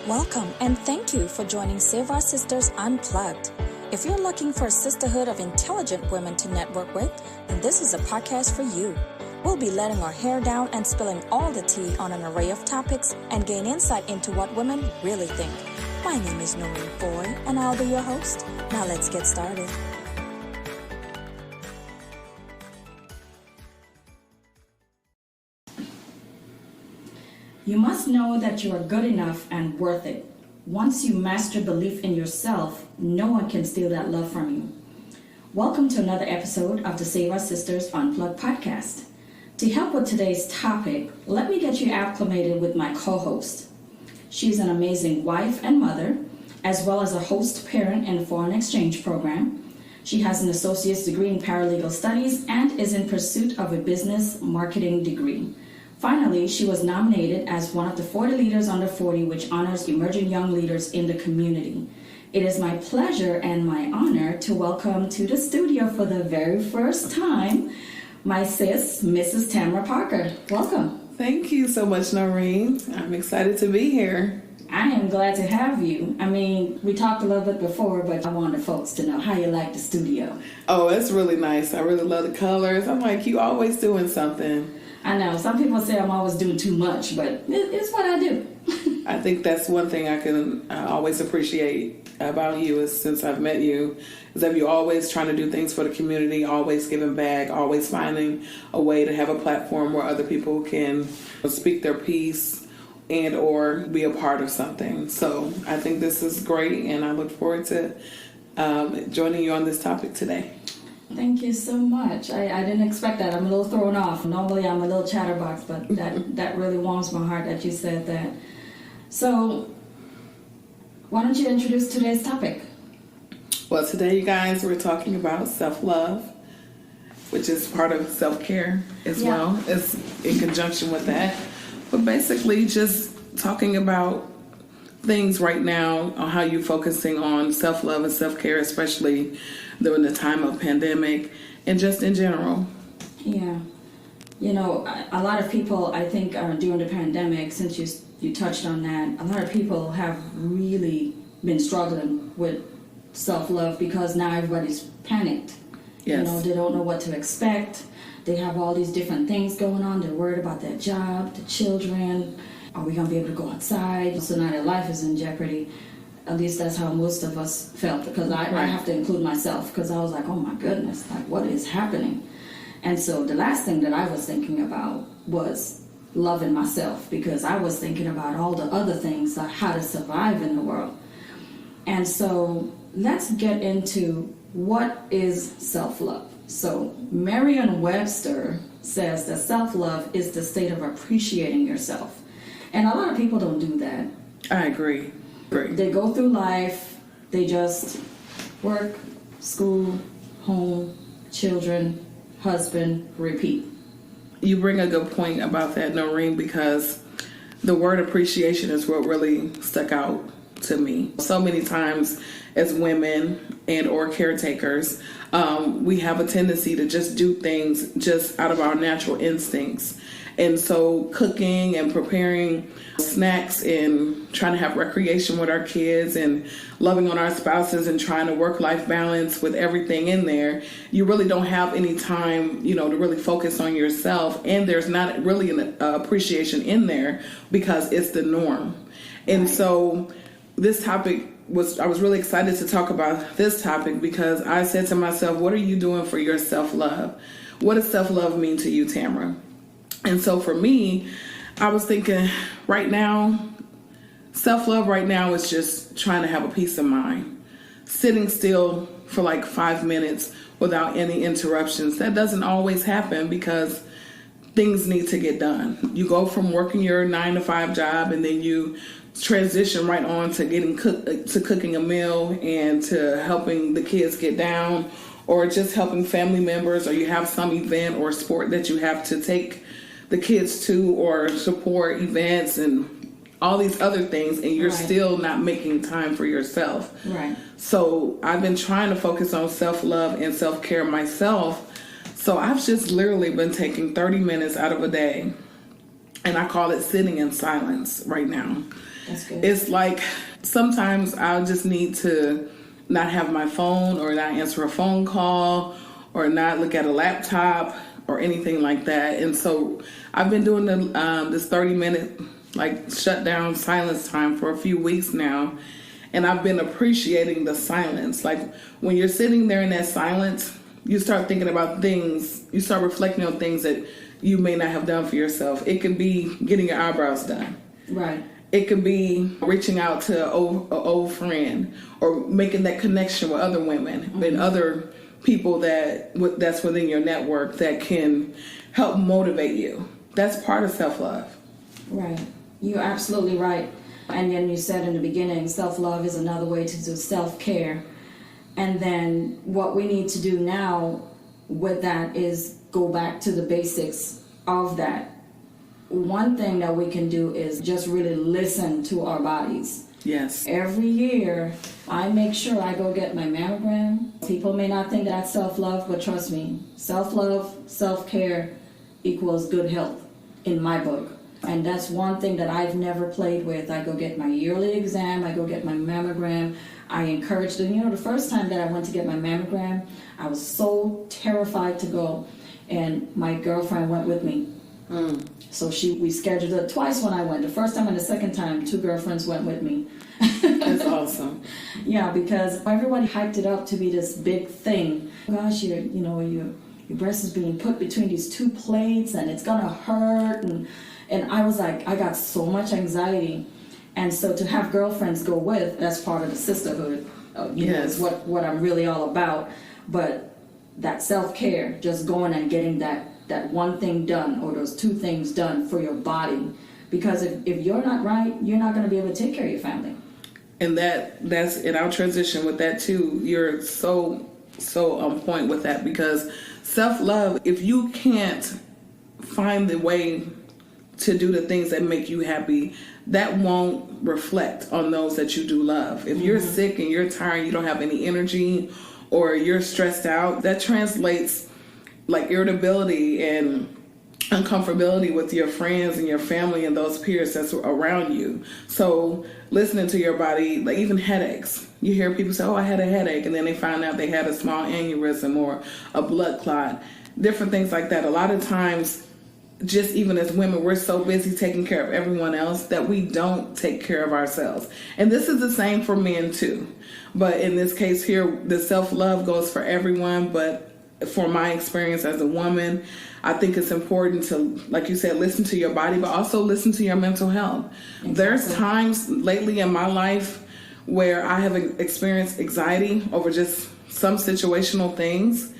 Welcome and thank you for joining Save Our Sisters Unplugged. If you're looking for a sisterhood of intelligent women to network with, then this is a podcast for you. We'll be letting our hair down and spilling all the tea on an array of topics and gain insight into what women really think. My name is Norine Fahie and I'll be your host. Now let's get started. You must know that you are good enough and worth it. Once you master belief in yourself, no one can steal that love from you. Welcome to another episode of the Save Our Sisters Unplugged podcast. To help with today's topic, let me get you acclimated with my co-host. She's an amazing wife and mother, as well as a host parent in a foreign exchange program. She has an associate's degree in paralegal studies and is in pursuit of a business marketing degree. Finally, she was nominated as one of the 40 Leaders Under 40, which honors emerging young leaders in the community. It is my pleasure and my honor to welcome to the studio for the very first time my sis, Mrs. Tamara Parker. Welcome. Thank you so much, Norine. I'm excited to be here. I am glad to have you. I mean, we talked a little bit before, but I wanted folks to know how you like the studio. Oh, it's really nice. I really love the colors. I'm like, you always doing something. I know. Some people say I'm always doing too much, but it's what I do. I think that's one thing I can always appreciate about you is since I've met you, is that you're always trying to do things for the community, always giving back, always finding a way to have a platform where other people can speak their piece and or be a part of something. So I think this is great, and I look forward to joining you on this topic today. Thank you so much. I didn't expect that. I'm a little thrown off. Normally I'm a little chatterbox, but that really warms my heart that you said that. So why don't you introduce today's topic? Well, today, you guys, we're talking about self-love, which is part of self-care as well. It's in conjunction with that. But basically just talking about things right now on how you're focusing on self-love and self-care, especially during the time of pandemic and just in general. Yeah. You know, a lot of people, I think, during the pandemic, since you touched on that, a lot of people have really been struggling with self-love because now everybody's panicked. Yes. You know, they don't know what to expect. They have all these different things going on. They're worried about their job, the children. Are we going to be able to go outside? So now their life is in jeopardy. At least that's how most of us felt, because I have to include myself, because I was like, oh my goodness, like what is happening? And so the last thing that I was thinking about was loving myself, because I was thinking about all the other things, like how to survive in the world. And so let's get into what is self-love. So Merriam-Webster says that self-love is the state of appreciating yourself. And a lot of people don't do that. I agree. They go through life, they just work, school, home, children, husband, repeat. You bring a good point about that, Norine, because the word appreciation is what really stuck out to me. So many times as women and or caretakers, we have a tendency to just do things just out of our natural instincts. And so cooking and preparing snacks and trying to have recreation with our kids and loving on our spouses and trying to work-life balance with everything in there, you really don't have any time, to really focus on yourself. And there's not really an appreciation in there because it's the norm. And so this topic I was really excited to talk about this topic because I said to myself, what are you doing for your self-love? What does self-love mean to you, Tamara? And so for me, I was thinking right now, self-love right now is just trying to have a peace of mind. Sitting still for like 5 minutes without any interruptions. That doesn't always happen because things need to get done. You go from working your 9-to-5 job and then you transition right on to cooking a meal and to helping the kids get down or just helping family members, or you have some event or sport that you have to take the kids to or support events and all these other things, and you're still not making time for yourself. Right. So I've been trying to focus on self-love and self-care myself. So I've just literally been taking 30 minutes out of a day, and I call it sitting in silence right now. That's good. It's like sometimes I'll just need to not have my phone or not answer a phone call or not look at a laptop or anything like that. And so I've been doing this 30-minute like shutdown silence time for a few weeks now. And I've been appreciating the silence. Like when you're sitting there in that silence, you start thinking about things, you start reflecting on things that you may not have done for yourself. It could be getting your eyebrows done. Right. It could be reaching out to an old friend or making that connection with other women and other people that's within your network that can help motivate you. That's part of self-love. Right. You're absolutely right. And then you said in the beginning, self-love is another way to do self-care. And then what we need to do now with that is go back to the basics of that. One thing that we can do is just really listen to our bodies. Yes. Every year, I make sure I go get my mammogram. People may not think that's self-love, but trust me, self-love, self-care equals good health in my book. And that's one thing that I've never played with. I go get my yearly exam, I go get my mammogram. I encourage them. You know, the first time that I went to get my mammogram, I was so terrified to go. And my girlfriend went with me. So we scheduled it twice when I went. The first time and the second time, 2 girlfriends went with me. That's awesome. Yeah, because everybody hyped it up to be this big thing. Gosh, your breast is being put between these 2 plates and it's gonna hurt. And I was like, I got so much anxiety. And so to have girlfriends go with, that's part of the sisterhood. Yes. Is what I'm really all about. But that self-care, just going and getting that one thing done or those 2 things done for your body. Because if you're not right, you're not going to be able to take care of your family. And that's, and I'll transition with that too. You're so on point with that, because self-love, if you can't find the way to do the things that make you happy, that won't reflect on those that you do love. If you're sick and you're tired, you don't have any energy, or you're stressed out, that translates like irritability and uncomfortability with your friends and your family and those peers that's around you. So listening to your body, like even headaches, you hear people say, oh, I had a headache, and then they find out they had a small aneurysm or a blood clot, different things like that. A lot of times, just even as women, we're so busy taking care of everyone else that we don't take care of ourselves. And this is the same for men too. But in this case here, the self-love goes for everyone. But for my experience as a woman, I think it's important to, like you said, listen to your body, but also listen to your mental health. Exactly. There's times lately in my life where I have experienced anxiety over just some situational things.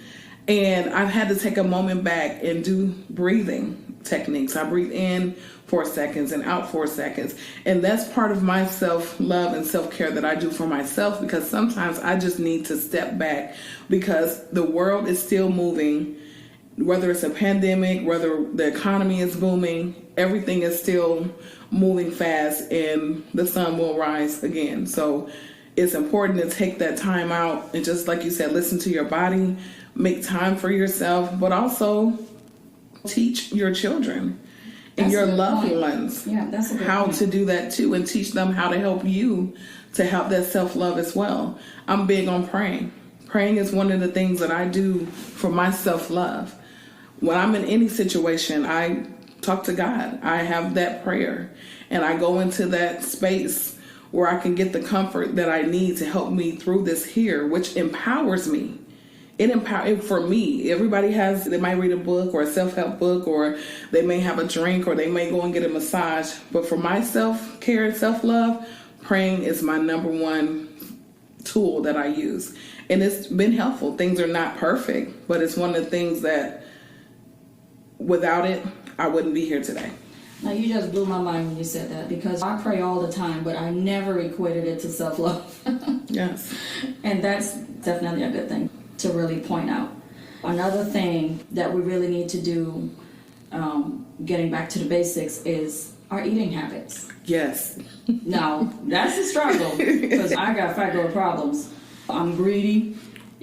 And I've had to take a moment back and do breathing techniques. I breathe in 4 seconds and out 4 seconds. And that's part of my self-love and self-care that I do for myself, because sometimes I just need to step back, because the world is still moving. Whether it's a pandemic, whether the economy is booming, everything is still moving fast, and the sun will rise again. So it's important to take that time out and, just like you said, listen to your body, make time for yourself, but also teach your children and your loved ones how to do that too, and teach them how to help you to help that self-love as well. I'm big on praying. Praying is one of the things that I do for my self-love. When I'm in any situation, I talk to God. I have that prayer, and I go into that space where I can get the comfort that I need to help me through this here, which empowers me. For me, everybody they might read a book or a self-help book, or they may have a drink, or they may go and get a massage. But for my self-care and self-love, praying is my number one tool that I use. And it's been helpful. Things are not perfect, but it's one of the things that without it, I wouldn't be here today. Now, you just blew my mind when you said that, because I pray all the time, but I never equated it to self-love. Yes. And that's definitely a good thing to really point out. Another thing that we really need to do, getting back to the basics, is our eating habits. Yes. Now, that's a struggle, because I got fibroid problems. I'm greedy.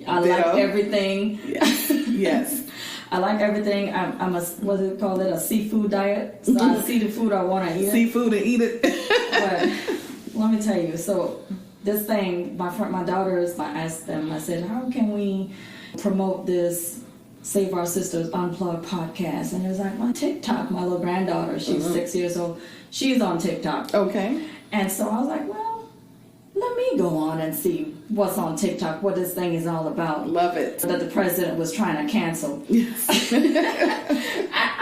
I like everything. Yes. Yes. I like everything. I'm a, what do you call it, a seafood diet? So I see the food, I want to eat it. Seafood and eat it. But let me tell you, so this thing, my daughters, I asked them, I said, how can we promote this Save Our Sisters Unplugged podcast? And it was like, well, TikTok, my little granddaughter, she's 6 years old, she's on TikTok. Okay. And so I was like, well, let me go on and see what's on TikTok, what this thing is all about. Love it. That the president was trying to cancel. Yes.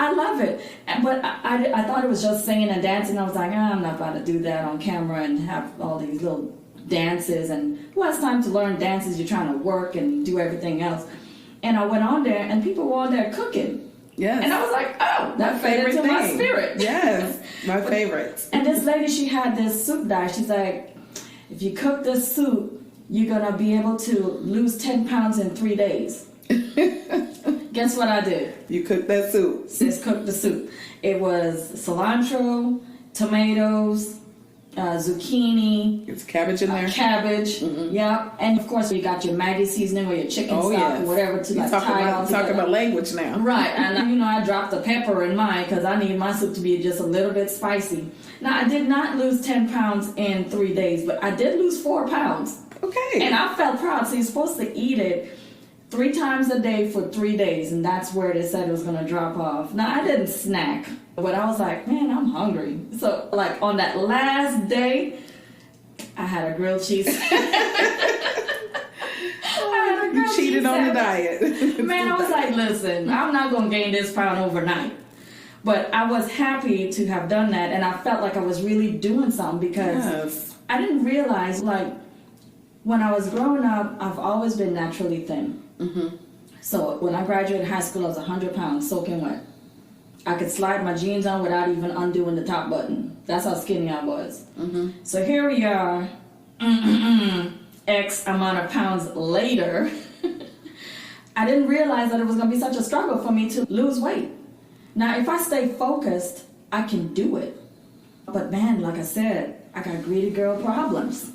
I love it. But I thought it was just singing and dancing. I was like, I'm not about to do that on camera and have all these little dances. And well, it's time to learn dances. You're trying to work and do everything else. And I went on there, and people were on there cooking. Yes. And I was like, oh, that fed into my spirit. Yes, my favorite. And this lady, she had this soup diet. She's like, if you cook this soup, you're going to be able to lose 10 pounds in 3 days. Guess what I did? You cooked that soup. Sis cooked the soup. It was cilantro, tomatoes, zucchini. It's cabbage in there. Cabbage, yeah. And of course, you got your Maggi seasoning or your chicken stock or whatever to like tie all together. Talking about language now. Right. And I dropped the pepper in mine because I need my soup to be just a little bit spicy. Now, I did not lose 10 pounds in 3 days, but I did lose 4 pounds. Okay. And I felt proud. So you're supposed to eat it 3 times a day for 3 days, and that's where they said it was going to drop off. Now, I didn't snack, but I was like, man, I'm hungry. So, like, on that last day, I had a grilled cheese. You cheated on the diet. Man, I was like, listen, I'm not going to gain this pound overnight. But I was happy to have done that, and I felt like I was really doing something because I didn't realize, like, when I was growing up, I've always been naturally thin. Mm-hmm. So when I graduated high school, I was 100 pounds, soaking wet. I could slide my jeans on without even undoing the top button. That's how skinny I was. Mm-hmm. So here we are, X amount of pounds later. I didn't realize that it was going to be such a struggle for me to lose weight. Now, if I stay focused, I can do it. But man, like I said, I got greedy girl problems.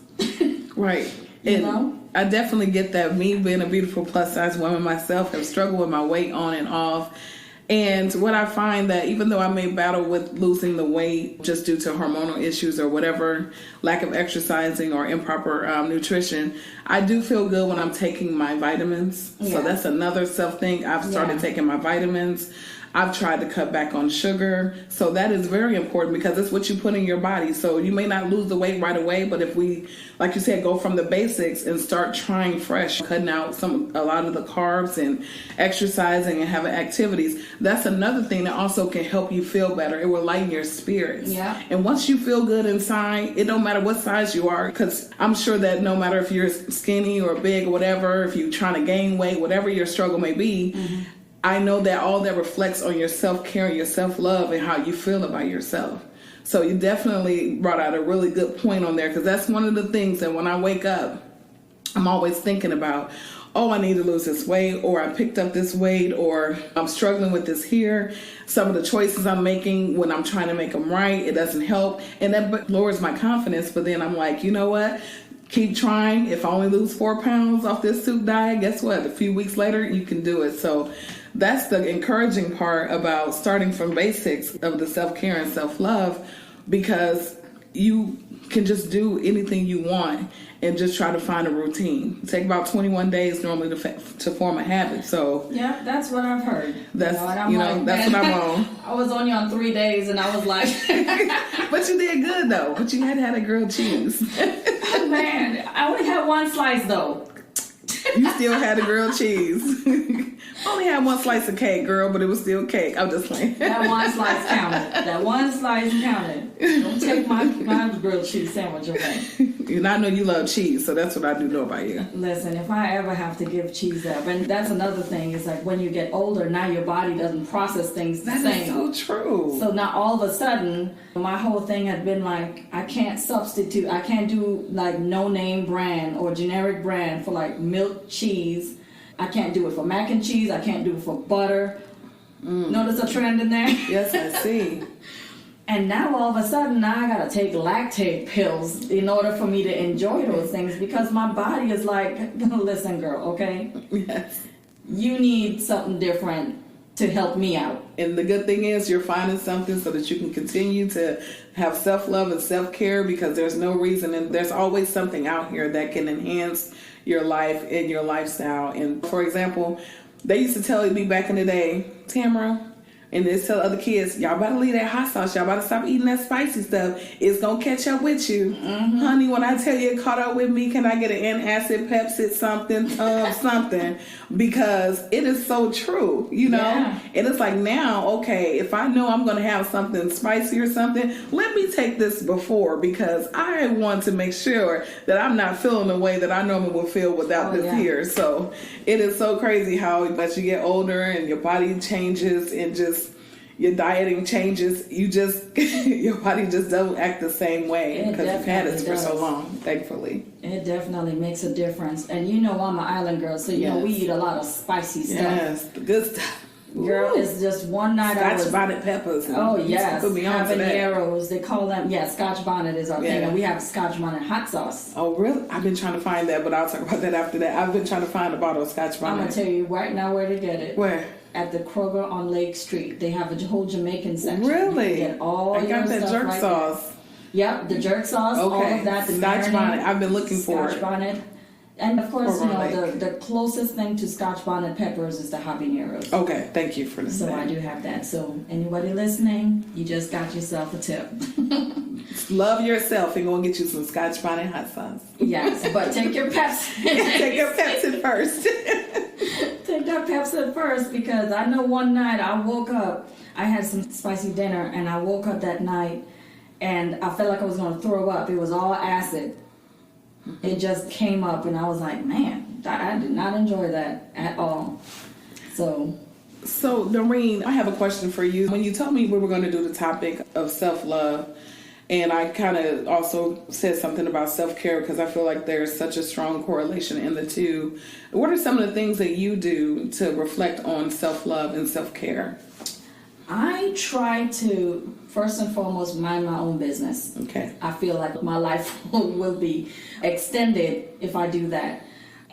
Right. You know? I definitely get that. Me being a beautiful plus size woman myself, have struggled with my weight on and off. And what I find that even though I may battle with losing the weight just due to hormonal issues or whatever, lack of exercising or improper nutrition, I do feel good when I'm taking my vitamins. Yeah. So that's another self thing. I've started taking my vitamins. I've tried to cut back on sugar. So that is very important because it's what you put in your body. So you may not lose the weight right away, but if we, like you said, go from the basics and start trying fresh, cutting out a lot of the carbs and exercising and having activities, that's another thing that also can help you feel better. It will lighten your spirits. Yeah. And once you feel good inside, it don't matter what size you are, because I'm sure that no matter if you're skinny or big or whatever, if you're trying to gain weight, whatever your struggle may be, I know that all that reflects on your self-care and your self-love and how you feel about yourself. So you definitely brought out a really good point on there, because that's one of the things that when I wake up, I'm always thinking about, oh, I need to lose this weight, or I picked up this weight, or I'm struggling with this here. Some of the choices I'm making, when I'm trying to make them right, it doesn't help. And that lowers my confidence. But then I'm like, you know what? Keep trying. If I only lose 4 pounds off this soup diet, guess what? A few weeks later, you can do it. So that's the encouraging part about starting from basics of the self-care and self-love, because you can just do anything you want and just try to find a routine. It takes about 21 days normally to form a habit. So yeah, that's what I've heard. That's that's what I'm on. I was on you on 3 days, and I was like, but you did good though. But you had a grilled cheese. Man, I only had 1 slice though. You still had a grilled cheese. Only had 1 slice of cake, girl, but it was still cake. I'm just playing. That 1 slice counted. That 1 slice counted. Don't take my grilled cheese sandwich away. And I know you love cheese, so that's what I do know about you. Listen, if I ever have to give cheese up, and that's another thing, is like when you get older, now your body doesn't process things the same. That is so true. So now all of a sudden, my whole thing had been like, I can't substitute. I can't do like no-name brand or generic brand for like milk cheese. I can't do it for mac and cheese. I can't do it for butter. Notice a trend in there? Yes, I see. And now all of a sudden, now I gotta take lactate pills in order for me to enjoy those things, because my body is like, listen, girl, okay? Yes. You need something different to help me out. And the good thing is you're finding something so that you can continue to have self-love and self-care, because there's no reason, and there's always something out here that can enhance your life and your lifestyle. And for example, they used to tell me back in the day, Tamara, and they tell other kids, y'all better leave that hot sauce. Y'all better stop eating that spicy stuff. It's going to catch up with you. Mm-hmm. Honey, when I tell you it caught up with me, can I get an antacid, Pepsid, something, something? Because it is so true, you know? Yeah. And it's like now, okay, if I know I'm going to have something spicy or something, let me take this before, because I want to make sure that I'm not feeling the way that I normally would feel without this here. So it is so crazy how as you get older and your body changes and just your dieting changes, you just your body just doesn't act the same way because you've had it for so long, thankfully. It definitely makes a difference. And you know I'm an island girl, so you know we eat a lot of spicy stuff. Yes, the good stuff. Girl, it's just one night Scotch bonnet peppers. Oh yes, habaneros. They call them. Yeah, Scotch bonnet is our thing, and we have Scotch bonnet hot sauce. Oh really? I've been trying to find that, but I'll talk about that after that. I've been trying to find a bottle of Scotch bonnet. I'm gonna tell you right now where to get it. Where? At the Kroger on Lake Street. They have a whole Jamaican section. Really? You get all I got that jerk sauce. Yep, the jerk sauce. Okay. All of that. The Scotch bonnet. I've been looking for it. Scotch bonnet. And of course, you know, the closest thing to Scotch bonnet peppers is the habaneros. Okay, thank you for that. So I do have that. So anybody listening, you just got yourself a tip. Love yourself and go and get you some Scotch bonnet hot sauce. Yes, but take your Pepsi. Take your Pepsi first. Take that Pepsi first, because I know one night I woke up, I had some spicy dinner, and I woke up that night and I felt like I was going to throw up. It was all acid. It just came up, and I was like, man, I did not enjoy that at all. So, Norine, I have a question for you. When you told me we were going to do the topic of self-love, and I kind of also said something about self-care, because I feel like there's such a strong correlation in the two. What are some of the things that you do to reflect on self-love and self-care? I try to, first and foremost, mind my own business. Okay. I feel like my life will be extended if I do that.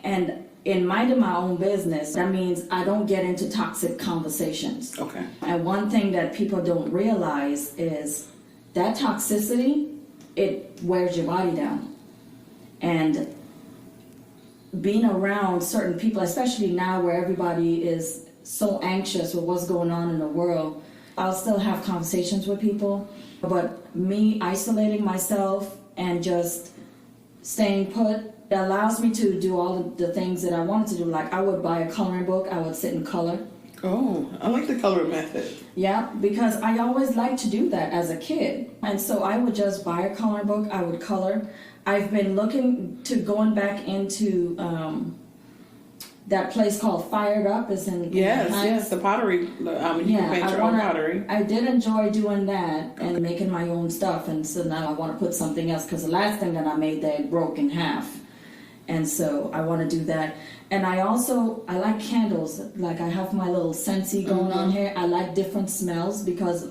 And in minding my own business, that means I don't get into toxic conversations. Okay. And one thing that people don't realize is that toxicity, it wears your body down. And being around certain people, especially now where everybody is so anxious with what's going on in the world, I'll still have conversations with people, but me isolating myself and just staying put, it allows me to do all of the things that I wanted to do. Like I would buy a coloring book, I would sit and color. Oh, I like the color method. Yeah, because I always liked to do that as a kid. And so I would just buy a coloring book, I would color. I've been looking to going back into that place called Fired Up. Is in yes, the pottery. You can paint your own pottery. I did enjoy doing that and making my own stuff. And so now I want to put something else, because the last thing that I made there broke in half. And so I want to do that. And I like candles. Like I have my little scentsy going on here. I like different smells, because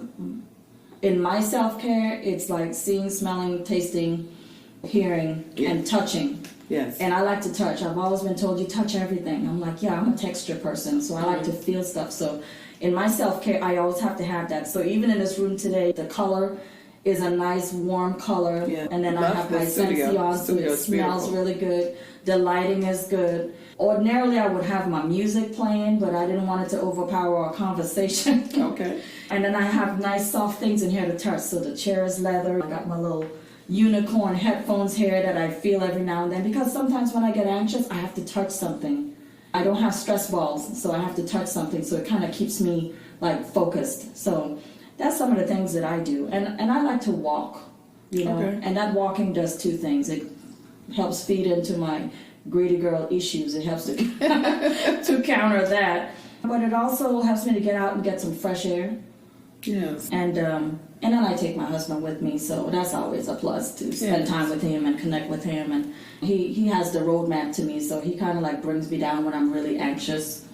in my self-care, it's like seeing, smelling, tasting, hearing, and touching. Yes. And I like to touch. I've always been told you touch everything. I'm like, yeah, I'm a texture person, so I like to feel stuff. So in my self-care, I always have to have that. So even in this room today, the color is a nice warm color. Yeah. And then I have my scentsy on, so it smells really good. The lighting is good. Ordinarily, I would have my music playing, but I didn't want it to overpower our conversation. Okay. And then I have nice soft things in here to touch. So the chair is leather. I got my little unicorn headphones here that I feel every now and then, because sometimes when I get anxious, I have to touch something. I don't have stress balls, so I have to touch something, so it kind of keeps me like focused. So that's some of the things that I do. And I like to walk, you know, and that walking does two things. It helps feed into my greedy girl issues. It helps to to counter that, but it also helps me to get out and get some fresh air. Yes. And then I take my husband with me, so that's always a plus, to spend time with him and connect with him. And he has the roadmap to me, so he kind of like brings me down when I'm really anxious.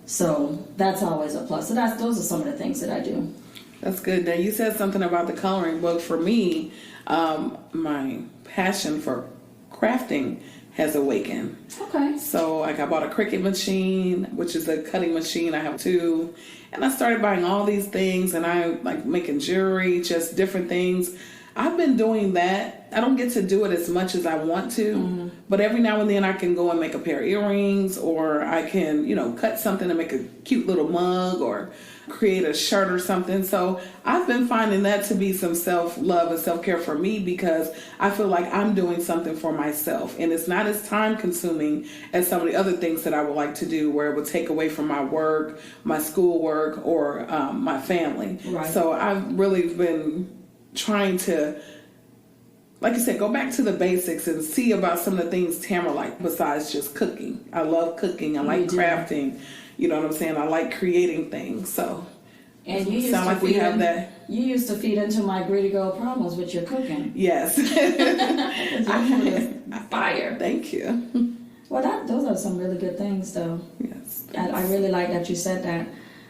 So that's always a plus. So those are some of the things that I do. That's good. Now you said something about the coloring book. For me, my passion for crafting has awakened. Okay. So like I bought a Cricut machine, which is a cutting machine. I have two. And I started buying all these things, and I like making jewelry, just different things. I've been doing that. I don't get to do it as much as I want to, but every now and then I can go and make a pair of earrings, or I can, cut something and make a cute little mug or create a shirt or something. So I've been finding that to be some self-love and self-care for me, because I feel like I'm doing something for myself, and it's not as time consuming as some of the other things that I would like to do, where it would take away from my work, my schoolwork, or my family. Right. So I've really been trying to, like you said, go back to the basics and see about some of the things Tamara like besides just cooking. I love cooking. I like crafting. You know what I'm saying? I like creating things. So, and you sound like we have that. You used to feed into my greedy girl problems with your cooking. Yes. Fire. Thank you. Well, those are some really good things, though. Yes. I really like that you said that.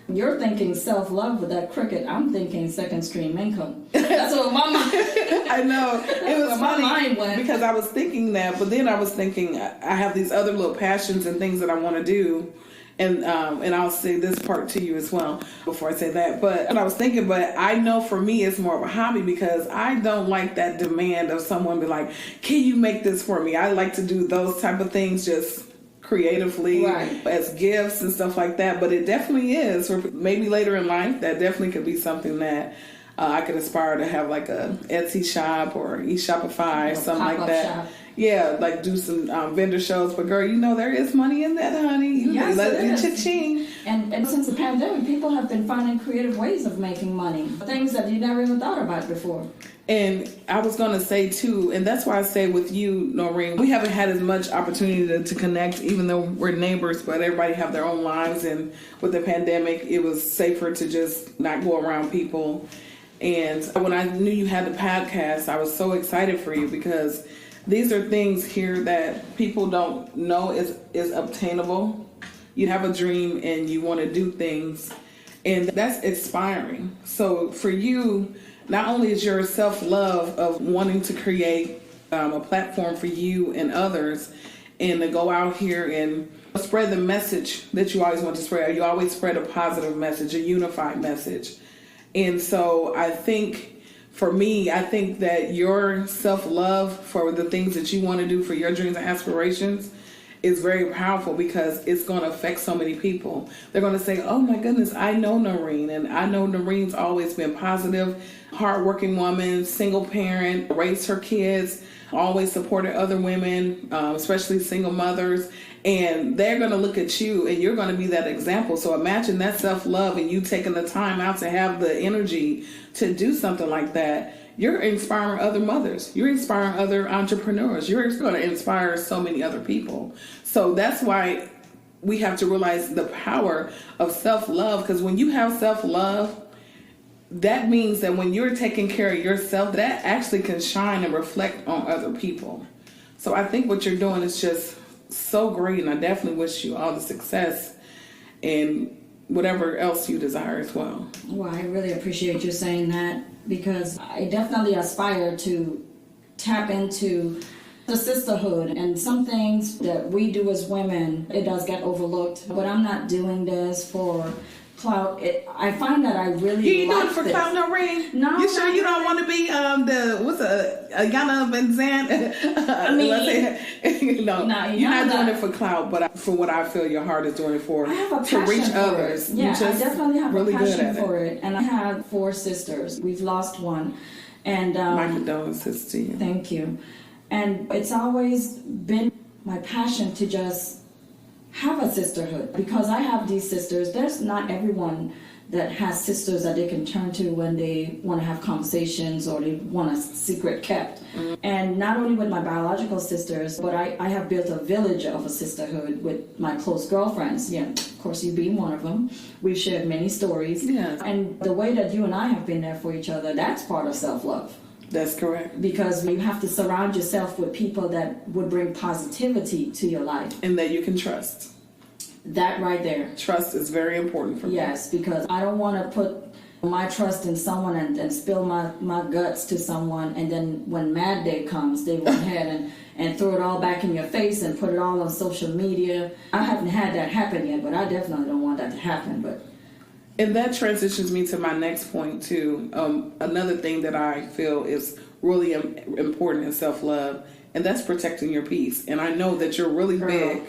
You're thinking self-love with that Cricut. I'm thinking second stream income. That's what my mind. I know. It was funny my mind went. because I was thinking that, but then I was thinking I have these other little passions and things that I want to do. And I'll say this part to you as well before I say that. But and I was thinking, but I know for me it's more of a hobby, because I don't like that demand of someone be like, can you make this for me? I like to do those type of things just creatively, right, as gifts and stuff like that. But it definitely is, or maybe later in life, that definitely could be something that I could aspire to have, like a Etsy shop or eShopify, something like that. Shop. Yeah, like do some vendor shows. But girl, there is money in that, honey. Yes, let it it is. Cha-ching. And since the pandemic, people have been finding creative ways of making money, things that you never even thought about before. And I was going to say too, and that's why I say with you, Norine, we haven't had as much opportunity to connect, even though we're neighbors, but everybody have their own lives. And with the pandemic, it was safer to just not go around people. And when I knew you had the podcast, I was so excited for you, because these are things here that people don't know is obtainable. You have a dream and you want to do things, and that's inspiring. So for you, not only is your self-love of wanting to create a platform for you and others, and to go out here and spread the message that you always want to spread. You always spread a positive message, a unified message. And so I think, for me, I think that your self-love for the things that you want to do for your dreams and aspirations is very powerful, because it's going to affect so many people. They're going to say, oh my goodness, I know Norine, and I know Norine's always been positive, hardworking woman, single parent, raised her kids, always supported other women, especially single mothers. And they're going to look at you, and you're going to be that example. So imagine that self-love, and you taking the time out to have the energy to do something like that. You're inspiring other mothers. You're inspiring other entrepreneurs. You're going to inspire so many other people. So that's why we have to realize the power of self-love, because when you have self-love, that means that when you're taking care of yourself, that actually can shine and reflect on other people. So I think what you're doing is just so great, and I definitely wish you all the success and whatever else you desire as well. Well, I really appreciate you saying that, because I definitely aspire to tap into the sisterhood, and some things that we do as women, it does get overlooked. But I'm not doing this for clout. I find that I really You like doing it for this. clout, Norine? No, You sure not you don't really. want to be Yana Van Zandt? I mean, no, no, you're not doing not. it for clout, but for what I feel your heart is doing it for. I have a to passion reach for others. it. Yeah, You're just I definitely have really a good passion at for it. And I have 4 sisters. We've lost one. And my condolences to you. Thank you. And it's always been my passion to just have a sisterhood, because I have these sisters. There's not everyone that has sisters that they can turn to when they want to have conversations or they want a secret kept. Mm-hmm. And not only with my biological sisters, but I have built a village of a sisterhood with my close girlfriends. Yeah, of course, you being one of them. We've shared many stories. Yeah. And the way that you and I have been there for each other, that's part of self-love. That's correct. Because you have to surround yourself with people that would bring positivity to your life. And that you can trust. That right there. Trust is very important for me. Yes, because I don't want to put my trust in someone and spill my guts to someone, and then when Mad Day comes, they went ahead and throw it all back in your face and put it all on social media. I haven't had that happen yet, but I definitely don't want that to happen. And that transitions me to my next point, too. Another thing that I feel is really important in self-love, and that's protecting your peace. And I know that you're really big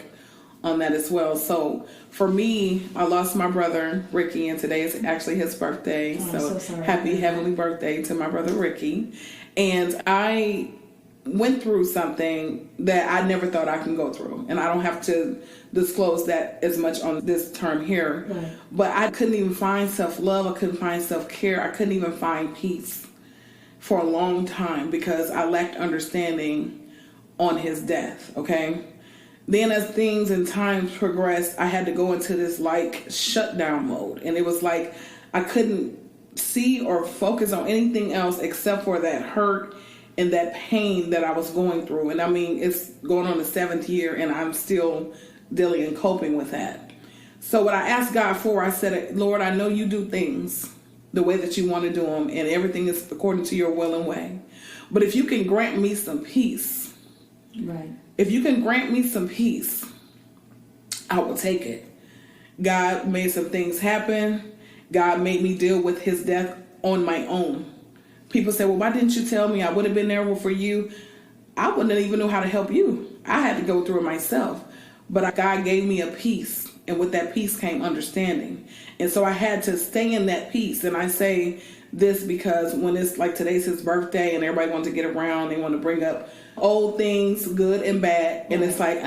on that as well. So for me, I lost my brother Ricky, and today is actually his birthday. So happy heavenly birthday to my brother Ricky. And I went through something that I never thought I could go through, and I don't have to disclose that as much on this term here. Right. But I couldn't even find self-love. I couldn't find self-care. I couldn't even find peace for a long time because I lacked understanding on his death. Okay. Then as things and times progressed, I had to go into this like shutdown mode. And it was like I couldn't see or focus on anything else except for that hurt and that pain that I was going through. And I mean, it's going on the 7th year and I'm still dealing and coping with that. So what I asked God for, I said, Lord, I know you do things the way that you want to do them, and everything is according to your will and way. But if you can grant me some peace, right. If you can grant me some peace, I will take it. God made some things happen. God made me deal with his death on my own. People say, well, why didn't you tell me? I would have been there for you. I wouldn't even know how to help you. I had to go through it myself. But God gave me a peace. And with that peace came understanding. And so I had to stay in that peace. And I say this because when it's like today's his birthday and everybody wants to get around, they want to bring up old things, good and bad. And it's like,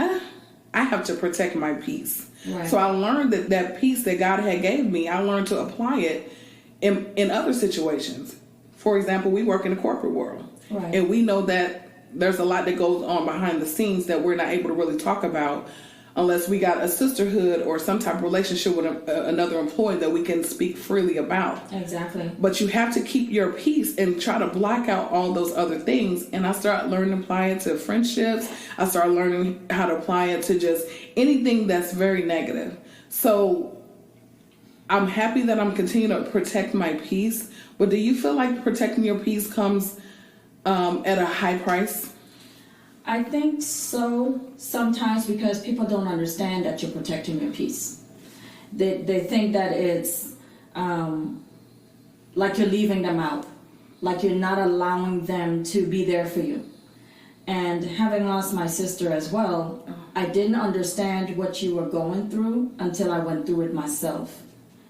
I have to protect my peace. Right. So I learned that peace that God had gave me, I learned to apply it in other situations. For example, we work in the corporate world. Right. And we know that there's a lot that goes on behind the scenes that we're not able to really talk about unless we got a sisterhood or some type of relationship with another employee that we can speak freely about. Exactly. But you have to keep your peace and try to block out all those other things. And I started learning to apply it to friendships. I started learning how to apply it to just anything that's very negative. So I'm happy that I'm continuing to protect my peace. But do you feel like protecting your peace comes at a high price? I think so sometimes because people don't understand that you're protecting your peace. They think that it's like you're leaving them out, like you're not allowing them to be there for you. And having lost my sister as well, I didn't understand what you were going through until I went through it myself.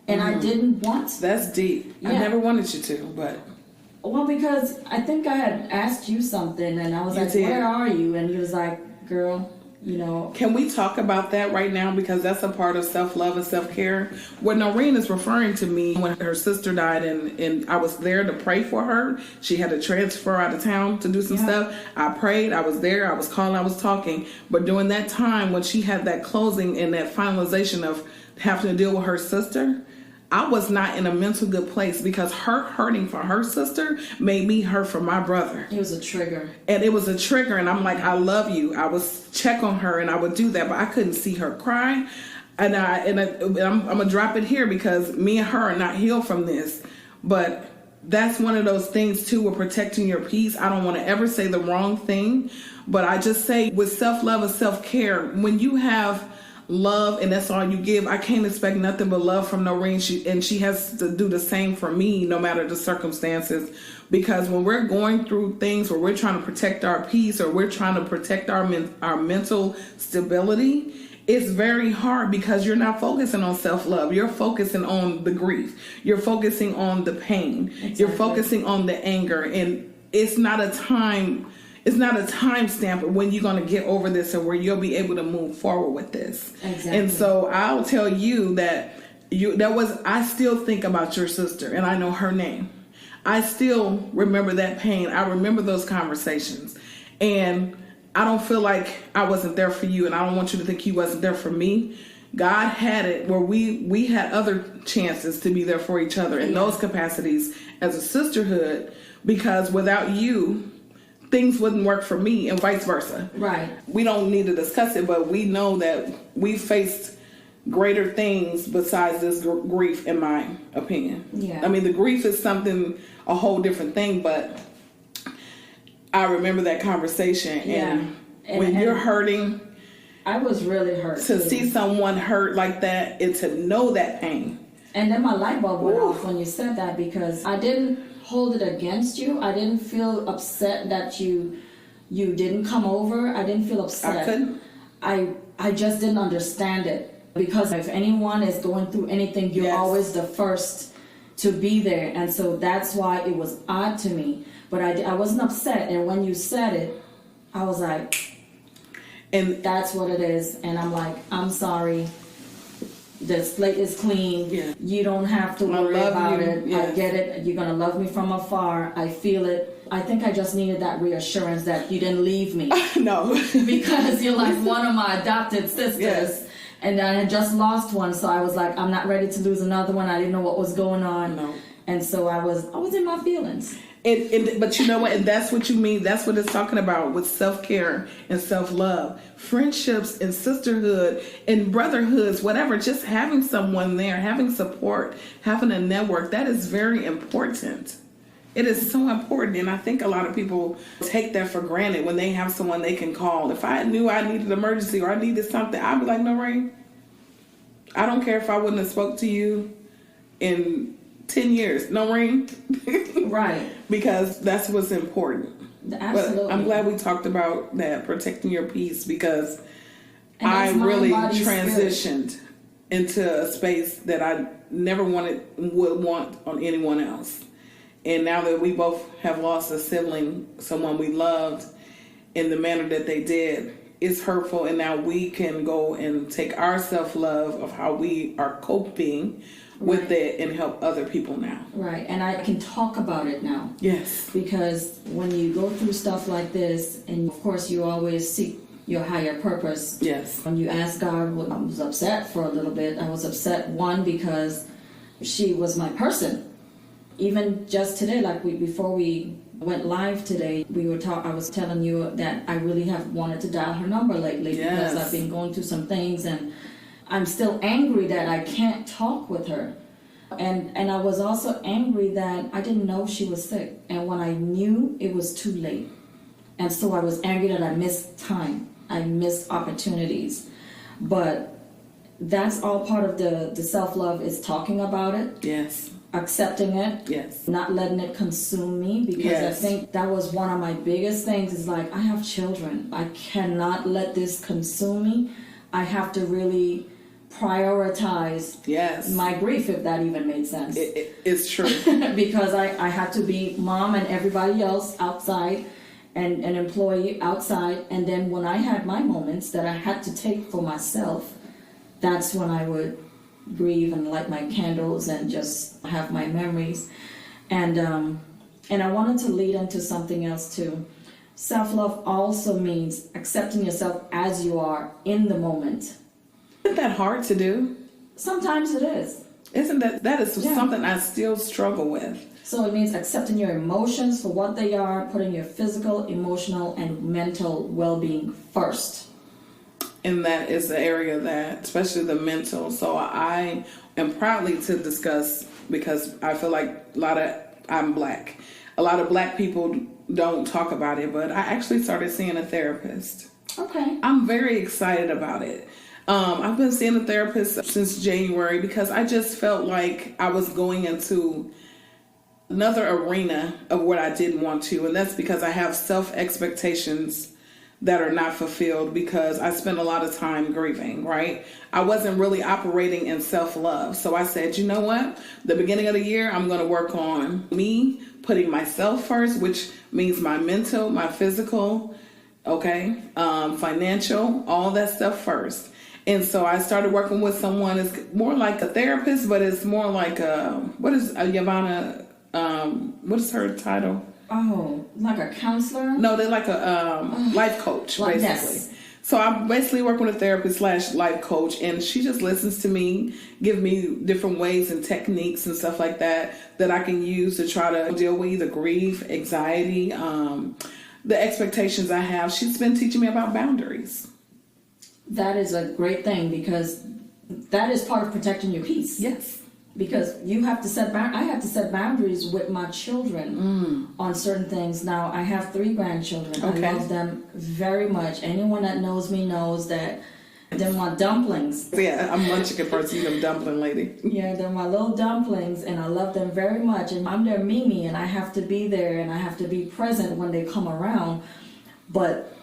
And I didn't want to. That's deep. Yeah. I never wanted you to, but... Well, because I think I had asked you something, and I was like, where are you? And you was like, girl, you know. Can we talk about that right now? Because that's a part of self-love and self-care. What Norine is referring to me, when her sister died and I was there to pray for her. She had to transfer out of town to do some stuff. I prayed. I was there. I was calling. I was talking. But during that time, when she had that closing and that finalization of having to deal with her sister, I was not in a mental good place because her hurting for her sister made me hurt for my brother. It was a trigger. And it was a trigger, and I'm like, I love you. I would check on her, and I would do that, but I couldn't see her cry. And I'm going to drop it here because me and her are not healed from this. But that's one of those things, too, with protecting your peace. I don't want to ever say the wrong thing, but I just say with self-love and self-care, when you have love and that's all you give, I can't expect nothing but love from Norine. She has to do the same for me no matter the circumstances, because when we're going through things where we're trying to protect our peace or we're trying to protect our mental stability, it's very hard because you're not focusing on self-love. You're focusing on the grief. You're focusing on the pain. Exactly. You're focusing on the anger, and it's not a time stamp of when you're going to get over this and where you'll be able to move forward with this. Exactly. And so I'll tell you that I still think about your sister, and I know her name. I still remember that pain. I remember those conversations, and I don't feel like I wasn't there for you, and I don't want you to think you wasn't there for me. God had it where we had other chances to be there for each other in those capacities as a sisterhood, because without you, things wouldn't work for me and vice versa. Right. We don't need to discuss it, but we know that we faced greater things besides this grief, in my opinion. Yeah. I mean, the grief is something, a whole different thing, but I remember that conversation. And when you're hurting, I was really hurt to see someone hurt like that and to know that pain. And then my light bulb went off when you said that, because I didn't hold it against you. I didn't feel upset that you didn't come over. I didn't feel upset. I couldn't. I just didn't understand it, because if anyone is going through anything, you're always the first to be there. And so that's why it was odd to me. But I wasn't upset. And when you said it, I was like, and that's what it is. And I'm like, I'm sorry. The slate is clean. Yeah. You don't have to worry about it. Yes. I get it. You're going to love me from afar. I feel it. I think I just needed that reassurance that you didn't leave me. No. Because you're like one of my adopted sisters. Yes. And I had just lost one. So I was like, I'm not ready to lose another one. I didn't know what was going on. No. And so I was in my feelings. But you know what? And that's what you mean. That's what it's talking about with self-care and self-love. Friendships and sisterhood and brotherhoods, whatever. Just having someone there, having support, having a network, that is very important. It is so important. And I think a lot of people take that for granted when they have someone they can call. If I knew I needed an emergency or I needed something, I'd be like, Norine, I don't care if I wouldn't have spoke to you in 10 years. Norine. Right. Because that's what's important. Absolutely. But I'm glad we talked about that, protecting your peace, because I really transitioned into a space that I never would want on anyone else. And now that we both have lost a sibling, someone we loved, in the manner that they did, it's hurtful. And now we can go and take our self-love of how we are coping with it and help other people now. Right. And I can talk about it now. Yes. Because when you go through stuff like this, and of course you always seek your higher purpose. Yes. When you ask God, I was upset for a little bit. I was upset, one, because she was my person. Even just today, like before we went live today, I was telling you that I really have wanted to dial her number lately. Yes. Because I've been going through some things, and I'm still angry that I can't talk with her. And I was also angry that I didn't know she was sick. And when I knew, it was too late. And so I was angry that I missed time. I missed opportunities. But that's all part of the self-love, is talking about it. Yes. Accepting it. Yes. Not letting it consume me. Because I think that was one of my biggest things, is like, I have children. I cannot let this consume me. I have to really prioritize my grief, if that even made sense. It's true. Because I had to be mom and everybody else outside, and an employee outside. And then when I had my moments that I had to take for myself, that's when I would grieve and light my candles and just have my memories. And I wanted to lead into something else too. Self-love also means accepting yourself as you are in the moment. Isn't that hard to do? Sometimes it is. Isn't that is something I still struggle with. So it means accepting your emotions for what they are, putting your physical, emotional, and mental well-being first. And that is the area that, especially the mental. So I am proudly to discuss, because I feel like I'm Black. A lot of Black people don't talk about it, but I actually started seeing a therapist. Okay. I'm very excited about it. I've been seeing a therapist since January, because I just felt like I was going into another arena of what I didn't want to. And that's because I have self-expectations that are not fulfilled, because I spent a lot of time grieving, right? I wasn't really operating in self-love. So I said, you know what? The beginning of the year, I'm going to work on me, putting myself first, which means my mental, my physical, financial, all that stuff first. And so I started working with someone. It's more like a therapist, but it's more like what is Yavana? What is her title? Oh, like a counselor? No, they're like a life coach, basically. Yes. So I'm basically working with a therapist / life coach, and she just listens to me, give me different ways and techniques and stuff like that I can use to try to deal with either grief, anxiety, the expectations I have. She's been teaching me about boundaries. That is a great thing, because that is part of protecting your peace. Yes. Because you have to I have to set boundaries with my children on certain things. Now, I have 3 grandchildren. Okay. I love them very much. Anyone that knows me knows that they're my dumplings. Yeah, I'm munching at first. You're a dumpling lady. Yeah, they're my little dumplings, and I love them very much. And I'm their Mimi, and I have to be there, and I have to be present when they come around. But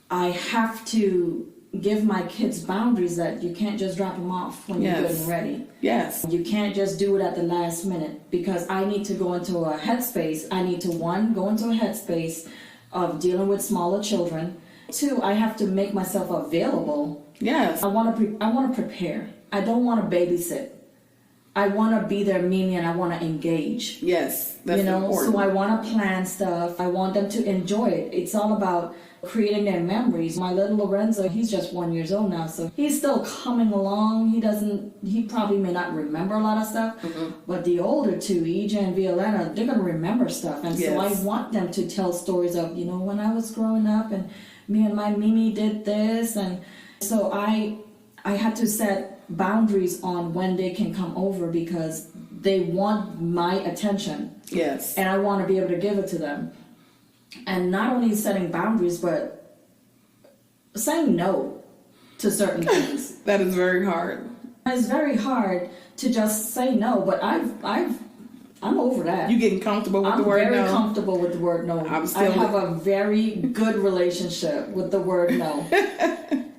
I have to give my kids boundaries that you can't just drop them off when you're good and ready. Yes. You can't just do it at the last minute, because I need to go into a headspace. I need to, 1, go into a headspace of dealing with smaller children. 2, I have to make myself available. Yes. I want to prepare. I don't want to babysit. I want to be their Mimi, and I want to engage. Yes, that's important. So I want to plan stuff. I want them to enjoy it. It's all about creating their memories. My little Lorenzo, he's just 1 year old now, so he's still coming along. He probably may not remember a lot of stuff, but the older 2, EJ and Violetta, they're going to remember stuff. And so I want them to tell stories of, when I was growing up, and me and my Mimi did this. And so I had to set boundaries on when they can come over, because they want my attention. Yes. And I want to be able to give it to them. And not only setting boundaries, but saying no to certain things. That is very hard. It's very hard to just say no, but I'm over that. You getting comfortable with the word no? I'm very comfortable with the word no. I have a very good relationship with the word no.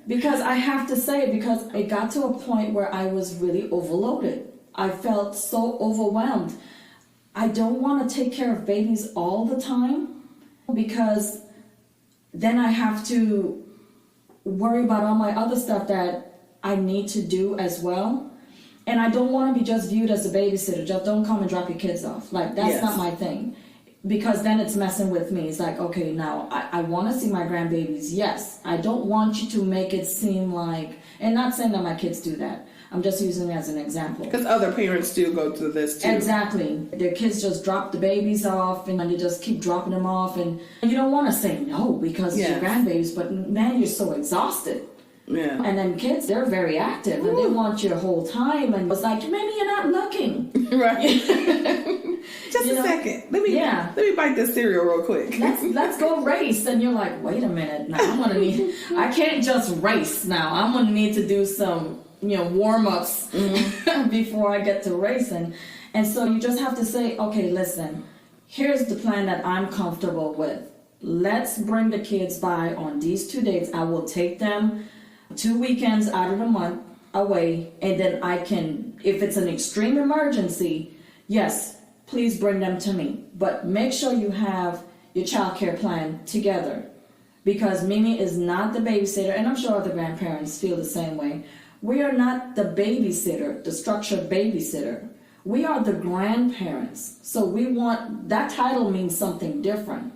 Because I have to say it, because it got to a point where I was really overloaded. I felt so overwhelmed. I don't want to take care of babies all the time, because then I have to worry about all my other stuff that I need to do as well. And I don't want to be just viewed as a babysitter. Just don't come and drop your kids off. Like, that's not my thing. Because then it's messing with me. It's like, okay, now I want to see my grandbabies. Yes, I don't want you to make it seem like, and not saying that my kids do that. I'm just using it as an example. Because other parents do go through this too. Exactly. Their kids just drop the babies off, and they just keep dropping them off. And you don't want to say no because it's your grandbabies, but man, you're so exhausted. Yeah. And then kids, they're very active, and they want your whole time. And it's like, maybe you're not looking. Right. Just a second. Let me bite this cereal real quick. Let's go race. And you're like, wait a minute. Now I can't just race now. I'm gonna need to do some, warm-ups before I get to racing. And so you just have to say, okay, listen, here's the plan that I'm comfortable with. Let's bring the kids by on these 2 dates. I will take them 2 weekends out of the month away, and then I can, if it's an extreme emergency, yes, please bring them to me. But make sure you have your child care plan together, because Mimi is not the babysitter, and I'm sure other grandparents feel the same way. We are not the babysitter, the structured babysitter. We are the grandparents. So we want, that title means something different.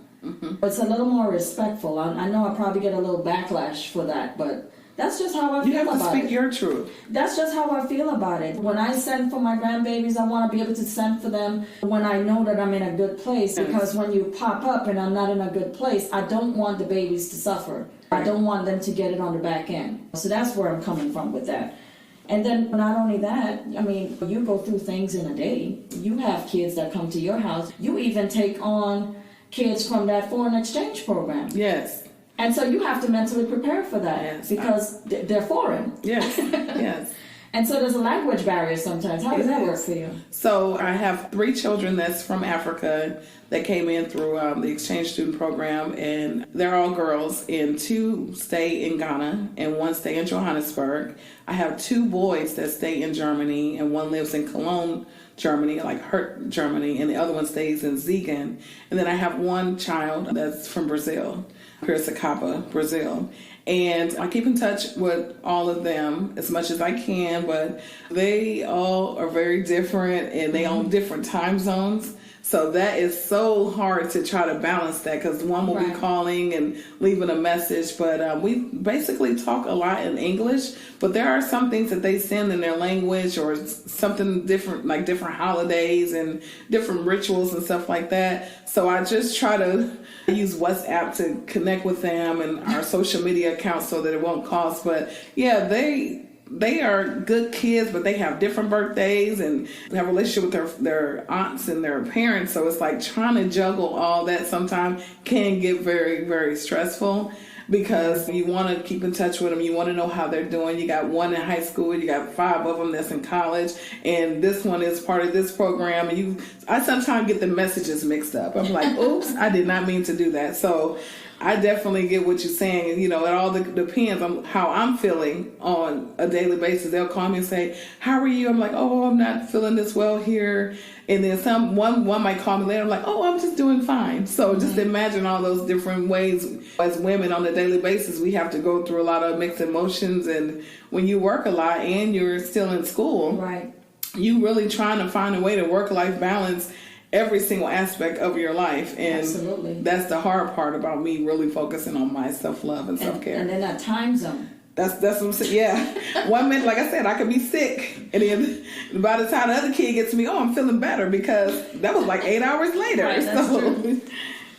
It's a little more respectful. I know I probably get a little backlash for that, but that's just how I feel about it. You have to speak your truth. That's just how I feel about it. When I send for my grandbabies, I want to be able to send for them when I know that I'm in a good place. Because when you pop up and I'm not in a good place, I don't want the babies to suffer. I don't want them to get it on the back end. So that's where I'm coming from with that. And then not only that, you go through things in a day. You have kids that come to your house. You even take on kids from that foreign exchange program. Yes. And so you have to mentally prepare for that, because they're foreign. Yes, yes. And so there's a language barrier sometimes. How does that work for you? So I have 3 children that's from Africa that came in through the exchange student program, and they're all girls, and 2 stay in Ghana and 1 stay in Johannesburg. I have 2 boys that stay in Germany, and 1 lives in Cologne, Germany, like Hurt, Germany, and the other one stays in Ziegen. And then I have 1 child that's from Brazil, Piracicaba, Brazil. And I keep in touch with all of them as much as I can, but they all are very different, and they own different time zones. So that is so hard to try to balance that, because one will be calling and leaving a message. But we basically talk a lot in English, but there are some things that they send in their language, or something different, like different holidays and different rituals and stuff like that. So I just try to use WhatsApp to connect with them and our social media accounts so that it won't cost. But yeah, they they are good kids, but they have different birthdays and have a relationship with their aunts and their parents. So it's like trying to juggle all that sometimes can get very, very stressful, because you want to keep in touch with them. You want to know how they're doing. You got one in high school. You got 5 of them that's in college. And this one is part of this program. And I sometimes get the messages mixed up. I'm like, oops, I did not mean to do that. So I definitely get what you're saying. You know, it all depends on how I'm feeling on a daily basis. They'll call me and say, how are you? I'm like, oh, I'm not feeling this well here. And then one might call me later. I'm like, oh, I'm just doing fine. So just imagine all those different ways. As women on a daily basis, we have to go through a lot of mixed emotions. And when you work a lot and you're still in school, right, you really trying to find a way to work-life balance every single aspect of your life. And absolutely, that's the hard part about me really focusing on my self-love and self-care. And then that time zone. That's what I'm saying. Yeah. 1 minute, like I said, I could be sick. And then by the time the other kid gets to me, oh, I'm feeling better, because that was like 8 hours later. Right, that's true.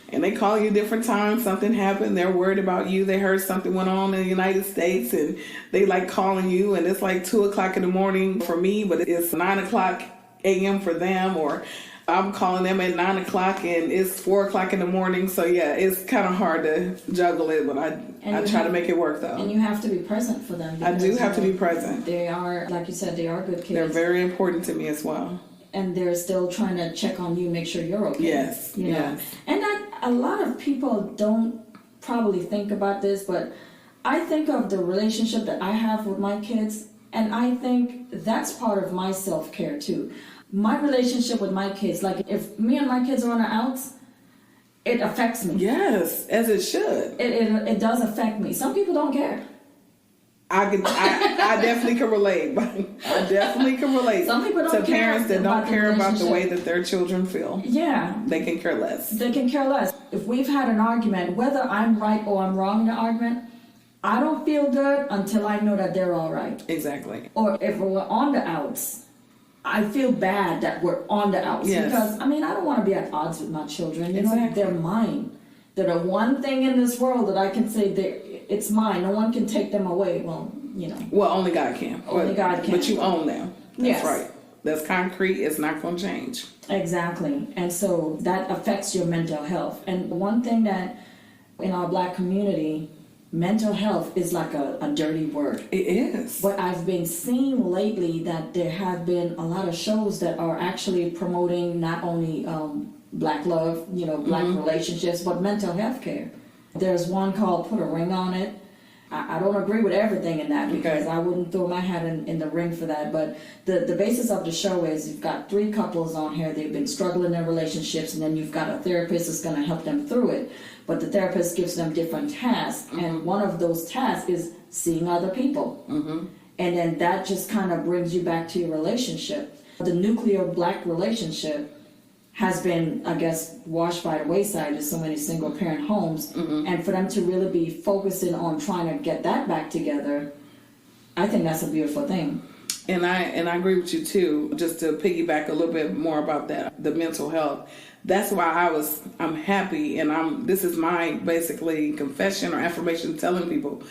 And they call you different times. Something happened. They're worried about you. They heard something went on in the United States, and they like calling you. And it's like 2 o'clock in the morning for me, but it's 9 o'clock a.m. for them. Or I'm calling them at 9 o'clock and it's 4 o'clock in the morning. So yeah, it's kind of hard to juggle it, but I try to make it work though. And you have to be present for them. I do have to be present. They are, like you said, they are good kids. They're very important to me as well. And they're still trying to check on you, make sure you're okay. Yes, you know? yes. And a lot of people don't probably think about this, but I think of the relationship that I have with my kids, and I think that's part of my self-care too. My relationship with my kids, like if me and my kids are on the outs, it affects me. Yes, as it should. It does affect me. Some people don't care. I definitely can relate. I definitely can relate. Some people don't to care parents that don't care about the way relationship. that their children feel. Yeah. They can care less. They can care less. If we've had an argument, whether I'm right or I'm wrong in the argument, I don't feel good until I know that they're all right. Exactly. Or if we're on the outs, I feel bad that we're on the outs. Yes. Because, I mean, I don't want to be at odds with my children. You Exactly. know, they're mine. They're the one thing in this world that I can say it's mine. No one can take them away. Well, you know. Well, only God can. Only God can. But you own them. That's Yes. right. That's concrete. It's not going to change. Exactly. And so that affects your mental health. And one thing that in our Black community, mental health is like a dirty word. It is. But I've been seeing lately that there have been a lot of shows that are actually promoting not only Black love, Black relationships, but mental health care. There's one called Put a Ring on It. I don't agree with everything in that, because Okay. I wouldn't throw my hat in the ring for that. But the basis of the show is you've got 3 couples on here. They've been struggling in their relationships, and then you've got a therapist that's going to help them through it. But the therapist gives them different tasks, and one of those tasks is seeing other people. And then that just kind of brings you back to your relationship. The nuclear Black relationship has been, I guess, washed by the wayside in so many single parent homes. And for them to really be focusing on trying to get that back together, I think that's a beautiful thing. And I agree with you too. Just to piggyback a little bit more about that, the mental health. That's why I'm happy, and this is my basically confession or affirmation telling people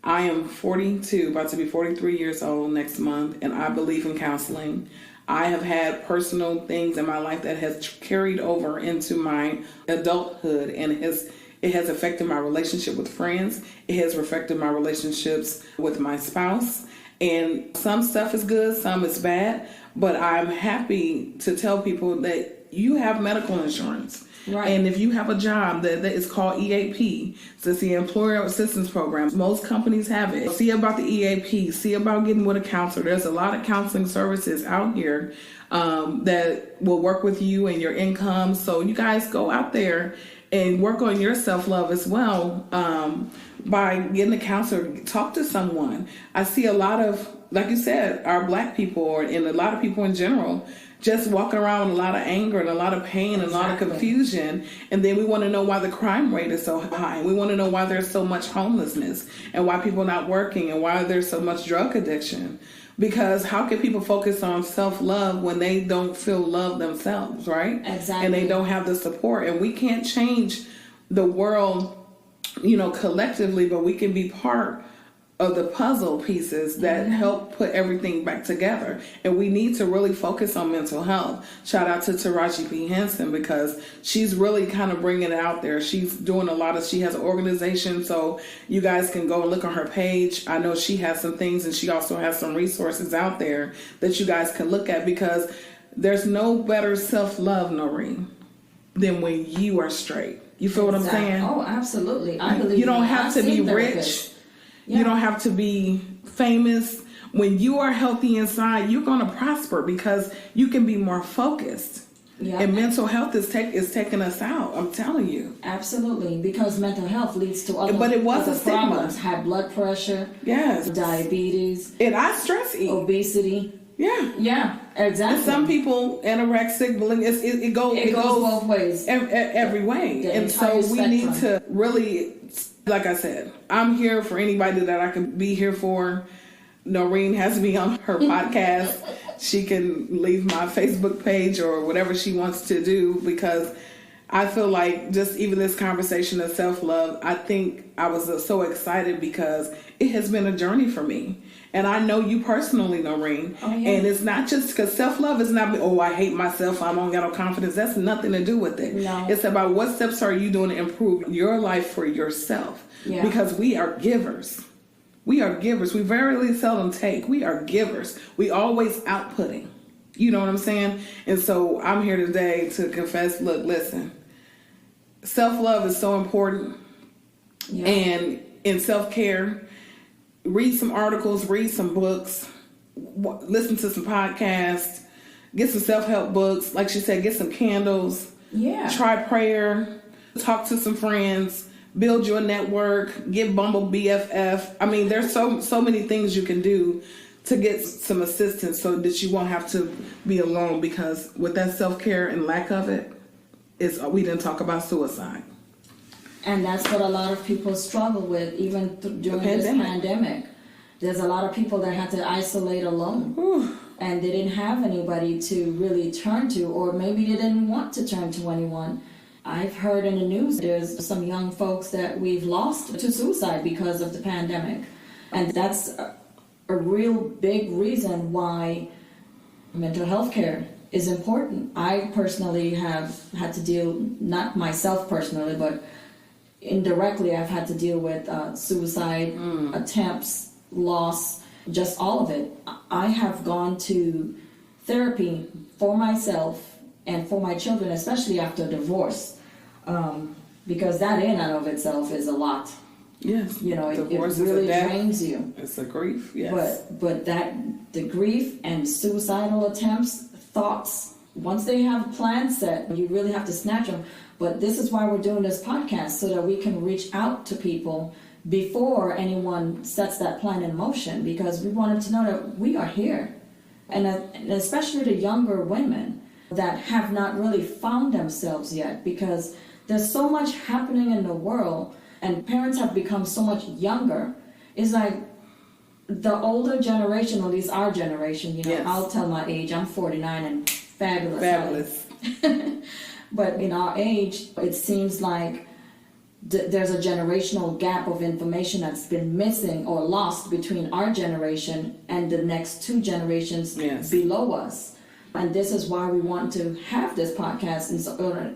I am 42, about to be 43 years old next month, and I believe in counseling. I have had personal things in my life that has carried over into my adulthood, and it has affected my relationship with friends. It has affected my relationships with my spouse. And some stuff is good, some is bad, but I'm happy to tell people that you have medical insurance. Right. And if you have a job that is called EAP, so it's the Employer Assistance Program, most companies have it. See about the EAP, see about getting with a counselor. There's a lot of counseling services out here that will work with you and your income. So you guys go out there and work on your self-love as well by getting a counselor. Talk to someone. I see a lot of, like you said, our Black people and a lot of people in general just walking around with a lot of anger and a lot of pain and a lot of confusion. And then we want to know why the crime rate is so high. We want to know why there's so much homelessness and why people are not working and why there's so much drug addiction. Because how can people focus on self-love when they don't feel love themselves, right? Exactly. And they don't have the support. And we can't change the world, collectively, but we can be part of the puzzle pieces that help put everything back together. And we need to really focus on mental health. Shout out to Taraji P. Henson, because she's really kind of bringing it out there. She's doing she has an organization, so you guys can go and look on her page. I know she has some things, and she also has some resources out there that you guys can look at, because there's no better self-love, Norine, than when you are straight. You feel what I'm saying? Oh, absolutely. I believe you don't have to be rich. Yeah. You don't have to be famous. When you are healthy inside, you're going to prosper, because you can be more focused. Yeah. And mental health is taking us out. I'm telling you. Absolutely, because mental health leads to other, but it was other a stigma. Problems. High blood pressure. Yes. Diabetes. And I stress eat. Obesity. Yeah. Yeah. Exactly. And some people anorexic, bulimic. It goes both ways. Every way. And so we need to really, like I said, I'm here for anybody that I can be here for. Norine has me on her podcast. She can leave my Facebook page or whatever she wants to do, because I feel like just even this conversation of self-love, I think I was so excited because it has been a journey for me. And I know you personally, Norine. Oh, yeah. And it's not just because self-love is not, I hate myself, I don't got no confidence. That's nothing to do with it. No. It's about what steps are you doing to improve your life for yourself. Yeah. Because we are givers. We are givers. We very seldom take. We are givers. We always outputting. You know what I'm saying? And so I'm here today to confess, look, listen, self-love is so important. Yeah. And in self-care, read some articles, read some books, listen to some podcasts, get some self-help books. Like she said, get some candles. Yeah. Try prayer. Talk to some friends. Build your network. Get Bumble BFF. I mean, there's so many things you can do to get some assistance so that you won't have to be alone. Because with that self-care and lack of it, we didn't talk about suicide. And that's what a lot of people struggle with, even during this pandemic. There's a lot of people that had to isolate alone. Whew. And they didn't have anybody to really turn to, or maybe they didn't want to turn to anyone. I've heard in the news there's some young folks that we've lost to suicide because of the pandemic. And that's a real big reason why mental health care is important. I personally have had to deal, not myself personally, but indirectly I've had to deal with suicide attempts, loss, just all of it. I have gone to therapy for myself and for my children, especially after divorce, because that in and of itself is a lot. Yes. You know, it really drains you. It's a grief, yes. But the grief and suicidal attempts, thoughts, once they have a plan set, you really have to snatch them. But this is why we're doing this podcast, so that we can reach out to people before anyone sets that plan in motion, because we want them to know that we are here. And especially the younger women that have not really found themselves yet, because there's so much happening in the world and parents have become so much younger. It's like the older generation, or at least our generation, you know, yes. I'll tell my age, I'm 49 and fabulous. But in our age, it seems like there's a generational gap of information that's been missing or lost between our generation and the next two generations yes. below us. And this is why we want to have this podcast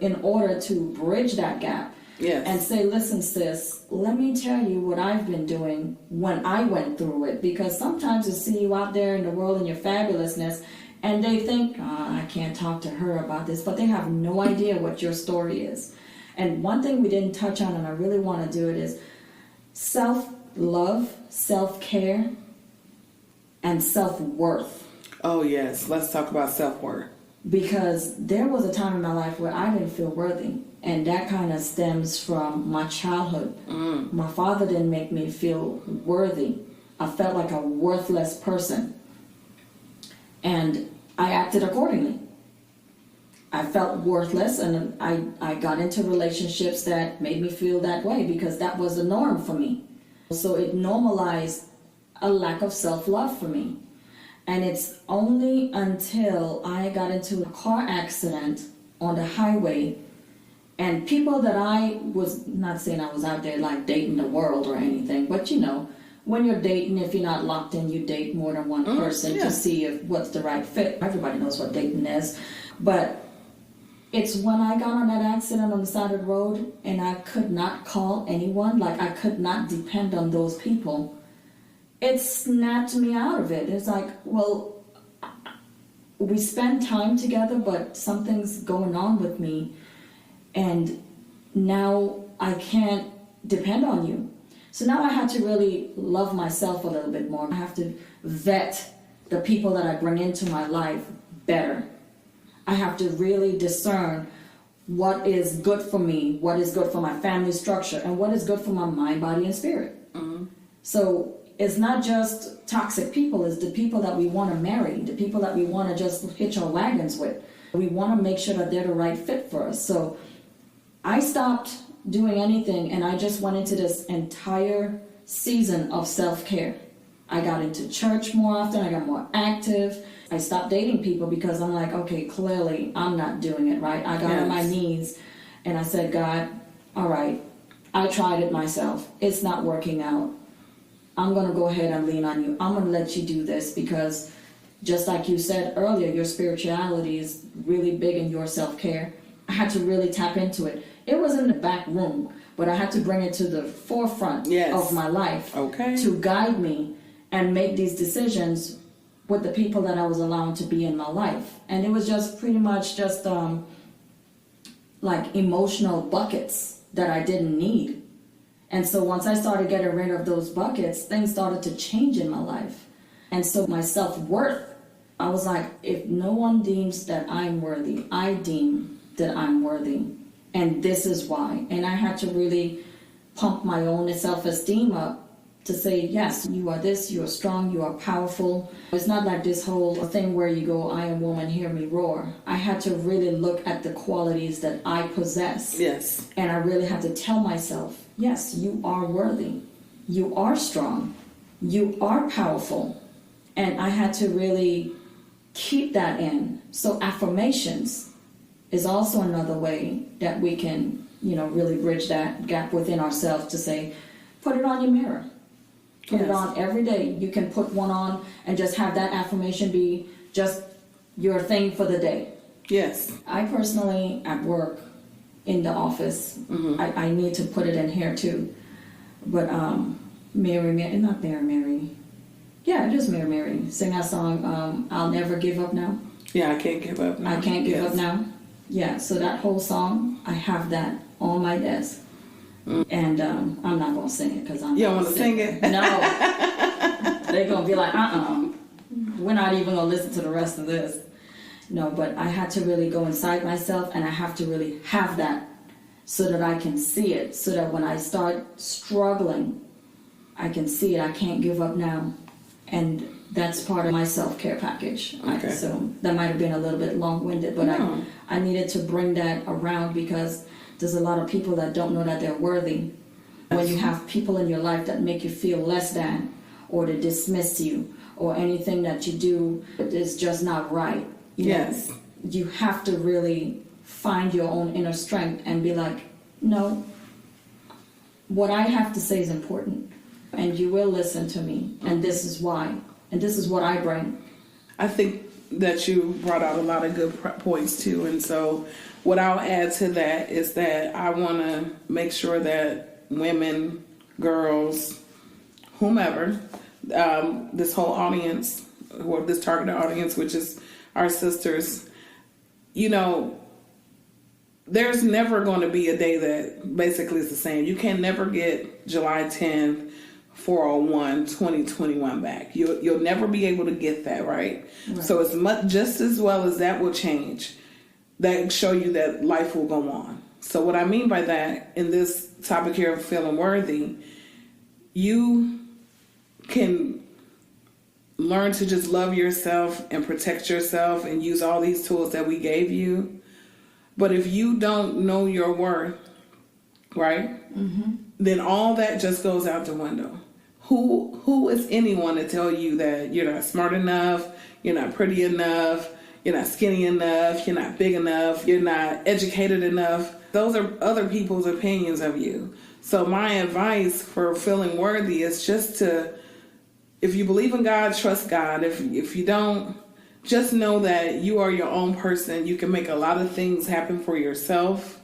in order to bridge that gap. Yes. And say, listen, sis, let me tell you what I've been doing when I went through it. Because sometimes you see you out there in the world in your fabulousness, and they think, I can't talk to her about this, but they have no idea what your story is. And one thing we didn't touch on, and I really want to do it, is self-love, self-care, and self-worth. Oh, yes. Let's talk about self-worth. Because there was a time in my life where I didn't feel worthy. And that kind of stems from my childhood. My father didn't make me feel worthy. I felt like a worthless person. And I acted accordingly. I felt worthless, and I got into relationships that made me feel that way because that was the norm for me. So it normalized a lack of self-love for me. And it's only until I got into a car accident on the highway, and people that I was not saying I was out there like dating the world or anything, but you know, when you're dating, if you're not locked in, you date more than one person to see if what's the right fit. Everybody knows what dating is. But it's when I got on that accident on the side of the road and I could not call anyone, like I could not depend on those people, it snapped me out of it. It's like, well, we spend time together, but something's going on with me, and now I can't depend on you. So now I had to really love myself a little bit more. I have to vet the people that I bring into my life better. I have to really discern what is good for me, what is good for my family structure, and what is good for my mind, body, and spirit. So it's not just toxic people, it's the people that we want to marry, the people that we want to just hitch our wagons with. We want to make sure that they're the right fit for us. So I stopped doing anything, and I just went into this entire season of self-care. I got into church more often, I got more active. I stopped dating people because I'm like, okay, clearly I'm not doing it right. I got on my knees and I said, God, all right, I tried it myself. It's not working out. I'm going to go ahead and lean on you. I'm going to let you do this because just like you said earlier, your spirituality is really big in your self-care. I had to really tap into it. It was in the back room, but I had to bring it to the forefront of my life to guide me and make these decisions with the people that I was allowed to be in my life. And it was just pretty much just like emotional buckets that I didn't need. And so once I started getting rid of those buckets, things started to change in my life. And so my self-worth, I was like, if no one deems that I'm worthy, I deem that I'm worthy. And this is why. And I had to really pump my own self-esteem up to say, yes, you are this, you are strong, you are powerful. It's not like this whole thing where you go, I am woman, hear me roar. I had to really look at the qualities that I possess. Yes. And I really had to tell myself, yes, you are worthy. You are strong. You are powerful. And I had to really keep that in. So affirmations is also another way that we can, really bridge that gap within ourselves to say, put it on your mirror. Put it on every day. You can put one on and just have that affirmation be just your thing for the day. Yes. I personally, at work, in the office, I need to put it in here too. But Mary, yeah, just Mary, sing that song, I'll Never Give Up Now. Yeah, I Can't Give Up Now. I Can't Give Up Now. Yeah, so that whole song, I have that on my desk. And I'm not going to sing it because I'm You don't want to sing it? No. They're going to be like, we're not even going to listen to the rest of this. No, but I had to really go inside myself, and I have to really have that so that I can see it, so that when I start struggling, I can see it. I can't give up now. And that's part of my self-care package. Okay. So that might have been a little bit long-winded, but I needed to bring that around because there's a lot of people that don't know that they're worthy. When you have people in your life that make you feel less than, or to dismiss you, or anything that you do is just not right. Yes. You have to really find your own inner strength and be like, no, what I have to say is important, and you will listen to me, and this is why, and this is what I bring. I think that you brought out a lot of good points too, and so what I'll add to that is that I want to make sure that women, girls, whomever, this whole audience, or this targeted audience, which is our sisters, there's never going to be a day that basically is the same. You can never get July 10th, 401, 2021 back. You'll never be able to get that, right? So as much, just as well as that will change, that show you that life will go on. So what I mean by that, in this topic here of feeling worthy, you can learn to just love yourself and protect yourself and use all these tools that we gave you. But if you don't know your worth, right, then all that just goes out the window. Who is anyone to tell you that you're not smart enough, you're not pretty enough, you're not skinny enough, you're not big enough, you're not educated enough? Those are other people's opinions of you. So my advice for feeling worthy is just to, if you believe in God, trust God. If you don't, just know that you are your own person. You can make a lot of things happen for yourself.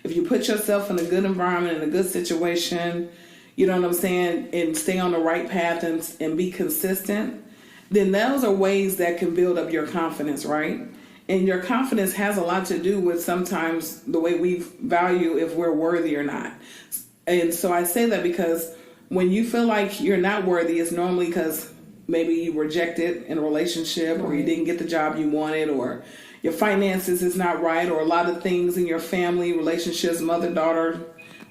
If you put yourself in a good environment, in a good situation, you know what I'm saying, and stay on the right path and be consistent, then those are ways that can build up your confidence, right? And your confidence has a lot to do with sometimes the way we value if we're worthy or not. And so I say that because when you feel like you're not worthy, it's normally because maybe you were rejected in a relationship, or you didn't get the job you wanted, or your finances is not right, or a lot of things in your family, relationships, mother, daughter,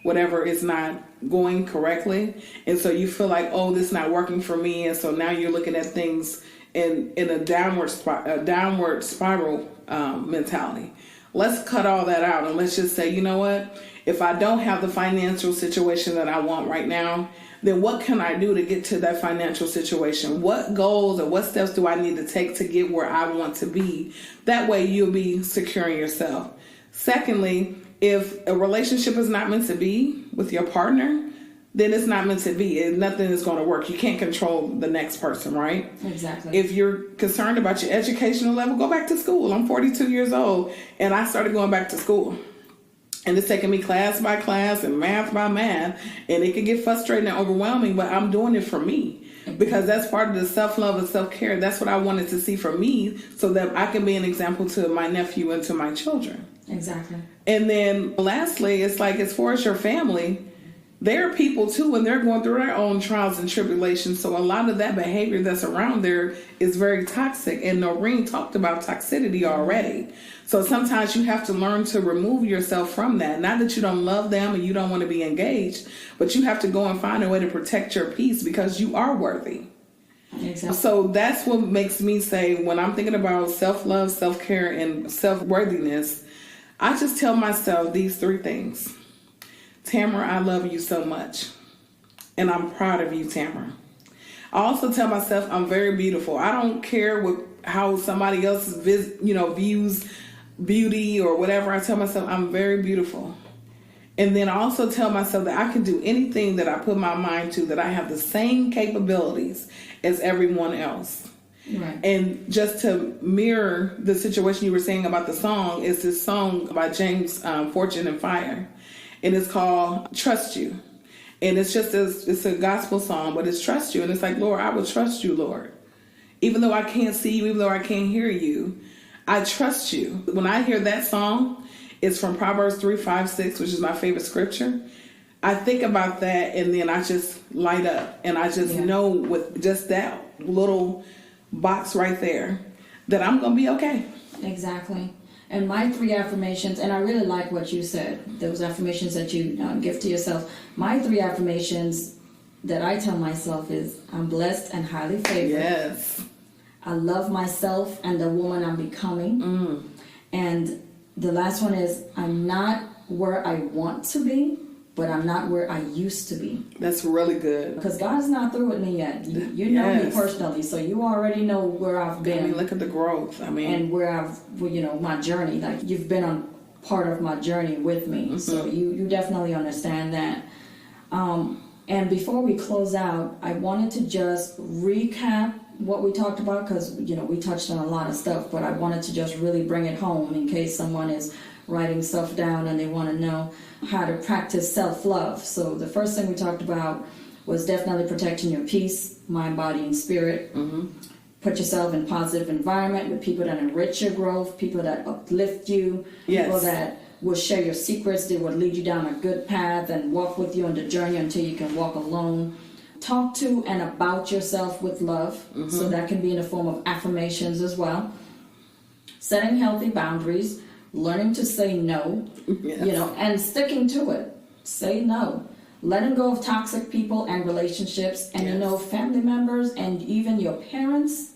whatever, is not going correctly. And so you feel like, oh, this is not working for me. And so now you're looking at things in a downward spiral mentality. Let's cut all that out and let's just say, you know what? If I don't have the financial situation that I want right now, then what can I do to get to that financial situation? What goals or what steps do I need to take to get where I want to be? That way you'll be securing yourself. Secondly, if a relationship is not meant to be with your partner, then it's not meant to be. Nothing is going to work. You can't control the next person, right? Exactly. If you're concerned about your educational level, go back to school. I'm 42 years old, and I started going back to school. And it's taking me class by class and math by math. And it can get frustrating and overwhelming, but I'm doing it for me. Because that's part of the self-love and self-care. That's what I wanted to see for me, so that I can be an example to my nephew and to my children. Exactly. And then lastly, it's like, as far as your family, there are people too, and they're going through their own trials and tribulations. So a lot of that behavior that's around there is very toxic. And Norine talked about toxicity already. So sometimes you have to learn to remove yourself from that. Not that you don't love them and you don't want to be engaged, but you have to go and find a way to protect your peace, because you are worthy. Exactly. So that's what makes me say, when I'm thinking about self-love, self-care, and self-worthiness, I just tell myself these three things. Tamara, I love you so much. And I'm proud of you, Tamara. I also tell myself I'm very beautiful. I don't care how somebody else views beauty or whatever. I tell myself I'm very beautiful. And then I also tell myself that I can do anything that I put my mind to, that I have the same capabilities as everyone else. Right. And just to mirror the situation you were saying about the song, is this song by James Fortune and Fire. And it's called Trust You. And it's a gospel song, but it's trust you. And it's like, Lord, I will trust you, Lord. Even though I can't see you, even though I can't hear you, I trust you. When I hear that song, it's from Proverbs 3:5-6, which is my favorite scripture. I think about that, and then I just light up. And I just know with just that little box right there that I'm going to be okay. Exactly. And my 3 affirmations, and I really like what you said, those affirmations that you give to yourself. My 3 affirmations that I tell myself is, I'm blessed and highly favored. Yes. I love myself and the woman I'm becoming. And the last one is, I'm not where I want to be, but I'm not where I used to be. That's really good. Because God's not through with me yet. You know me personally, so you already know where I've been. I mean, look at the growth. And where I've, my journey. Like, you've been on part of my journey with me. Mm-hmm. So you definitely understand that. And before we close out, I wanted to just recap what we talked about, because, we touched on a lot of stuff, but I wanted to just really bring it home in case someone is writing stuff down and they want to know how to practice self-love. So the first thing we talked about was definitely protecting your peace, mind, body, and spirit. Mm-hmm. Put yourself in a positive environment with people that enrich your growth, people that uplift you, people that will share your secrets, they will lead you down a good path and walk with you on the journey until you can walk alone. Talk to and about yourself with love. Mm-hmm. So that can be in the form of affirmations as well. Setting healthy boundaries, learning to say no, and sticking to it. Say no. Letting go of toxic people and relationships. And family members and even your parents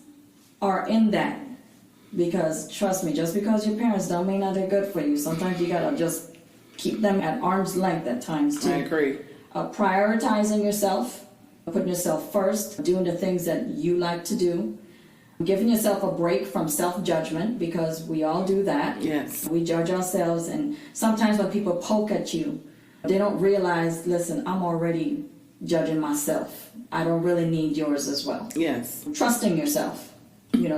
are in that. Because trust me, just because your parents don't mean that they're good for you. Sometimes you gotta just keep them at arm's length at times too. I agree. Prioritizing yourself, putting yourself first, doing the things that you like to do. Giving yourself a break from self-judgment, because we all do that. Yes. We judge ourselves, and sometimes when people poke at you They don't realize, listen, I'm already judging myself. I don't really need yours as well. Yes. Trusting yourself.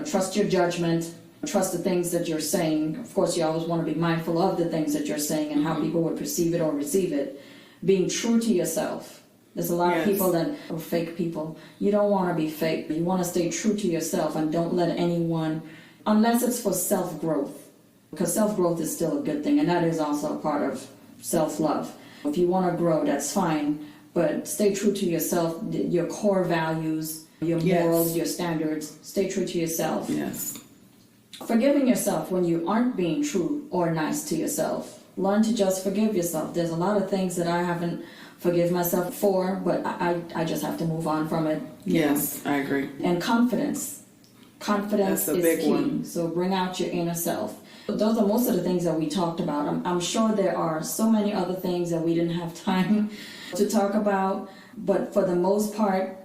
Trust your judgment. Trust the things that you're saying. Of course, you always want to be mindful of the things that you're saying and how people would perceive it or receive it. Being true to yourself. There's a lot of people that are fake people. You don't want to be fake. You want to stay true to yourself and don't let anyone, unless it's for self-growth, because self-growth is still a good thing, and that is also a part of self-love. If you want to grow, that's fine, but stay true to yourself, your core values, your morals, your standards. Stay true to yourself. Yes. Forgiving yourself when you aren't being true or nice to yourself. Learn to just forgive yourself. There's a lot of things that I haven't forgiven myself for, but I just have to move on from it. Yes, I agree. And confidence. Confidence That's a is big key. one. So bring out your inner self. Those are most of the things that we talked about. I'm sure there are so many other things that we didn't have time to talk about, but for the most part,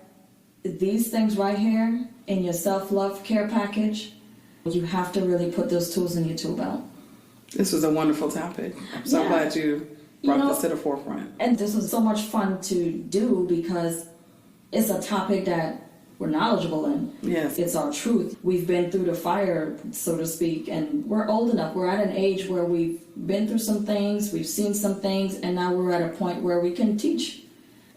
these things right here in your self-love care package, you have to really put those tools in your tool belt. This was a wonderful topic. I'm so glad you brought this to the forefront. And this was so much fun to do because it's a topic that we're knowledgeable in. Yes. It's our truth. We've been through the fire, so to speak, and we're old enough. We're at an age where we've been through some things, we've seen some things, and now we're at a point where we can teach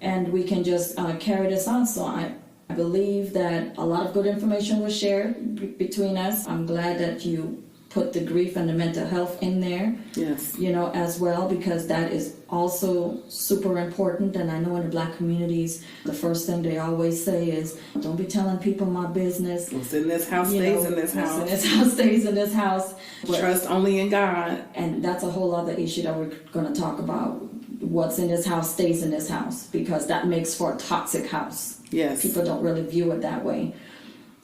and we can just carry this on. So I believe that a lot of good information was shared between us. I'm glad that you put the grief and the mental health in there, yes, as well, because that is also super important. And I know in the Black communities, the first thing they always say is, don't be telling people my business. What's in this house stays in this house. What's in this house stays in this house. But, trust only in God. and that's a whole other issue that we're going to talk about. What's in this house stays in this house, because that makes for a toxic house. Yes. People don't really view it that way.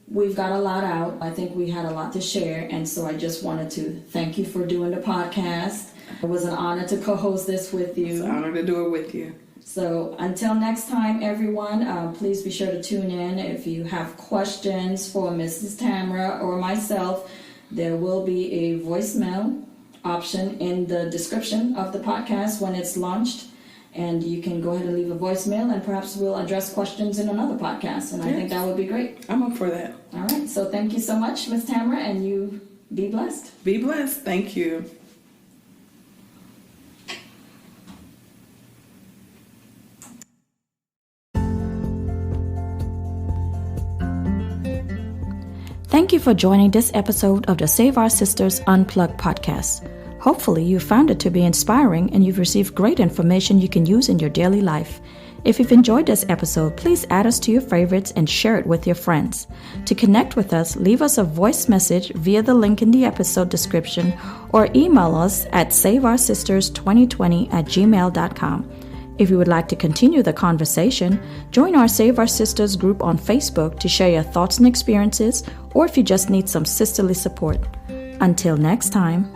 We've got a lot out. I think we had a lot to share, and so I just wanted to thank you for doing the podcast. It was an honor to co-host this with you. It's an honor to do it with you. So until next time, everyone, please be sure to tune in. If you have questions for Mrs. Tamara or myself, there will be a voicemail option in the description of the podcast when it's launched. And you can go ahead and leave a voicemail, and perhaps we'll address questions in another podcast. And I think that would be great. I'm up for that. All right. So thank you so much, Ms. Tamara, and you be blessed. Be blessed. Thank you. Thank you for joining this episode of the Save Our Sisters Unplugged podcast. Hopefully you found it to be inspiring and you've received great information you can use in your daily life. If you've enjoyed this episode, please add us to your favorites and share it with your friends. To connect with us, leave us a voice message via the link in the episode description or email us at saveoursisters2020@gmail.com. If you would like to continue the conversation, join our Save Our Sisters group on Facebook to share your thoughts and experiences, or if you just need some sisterly support. Until next time.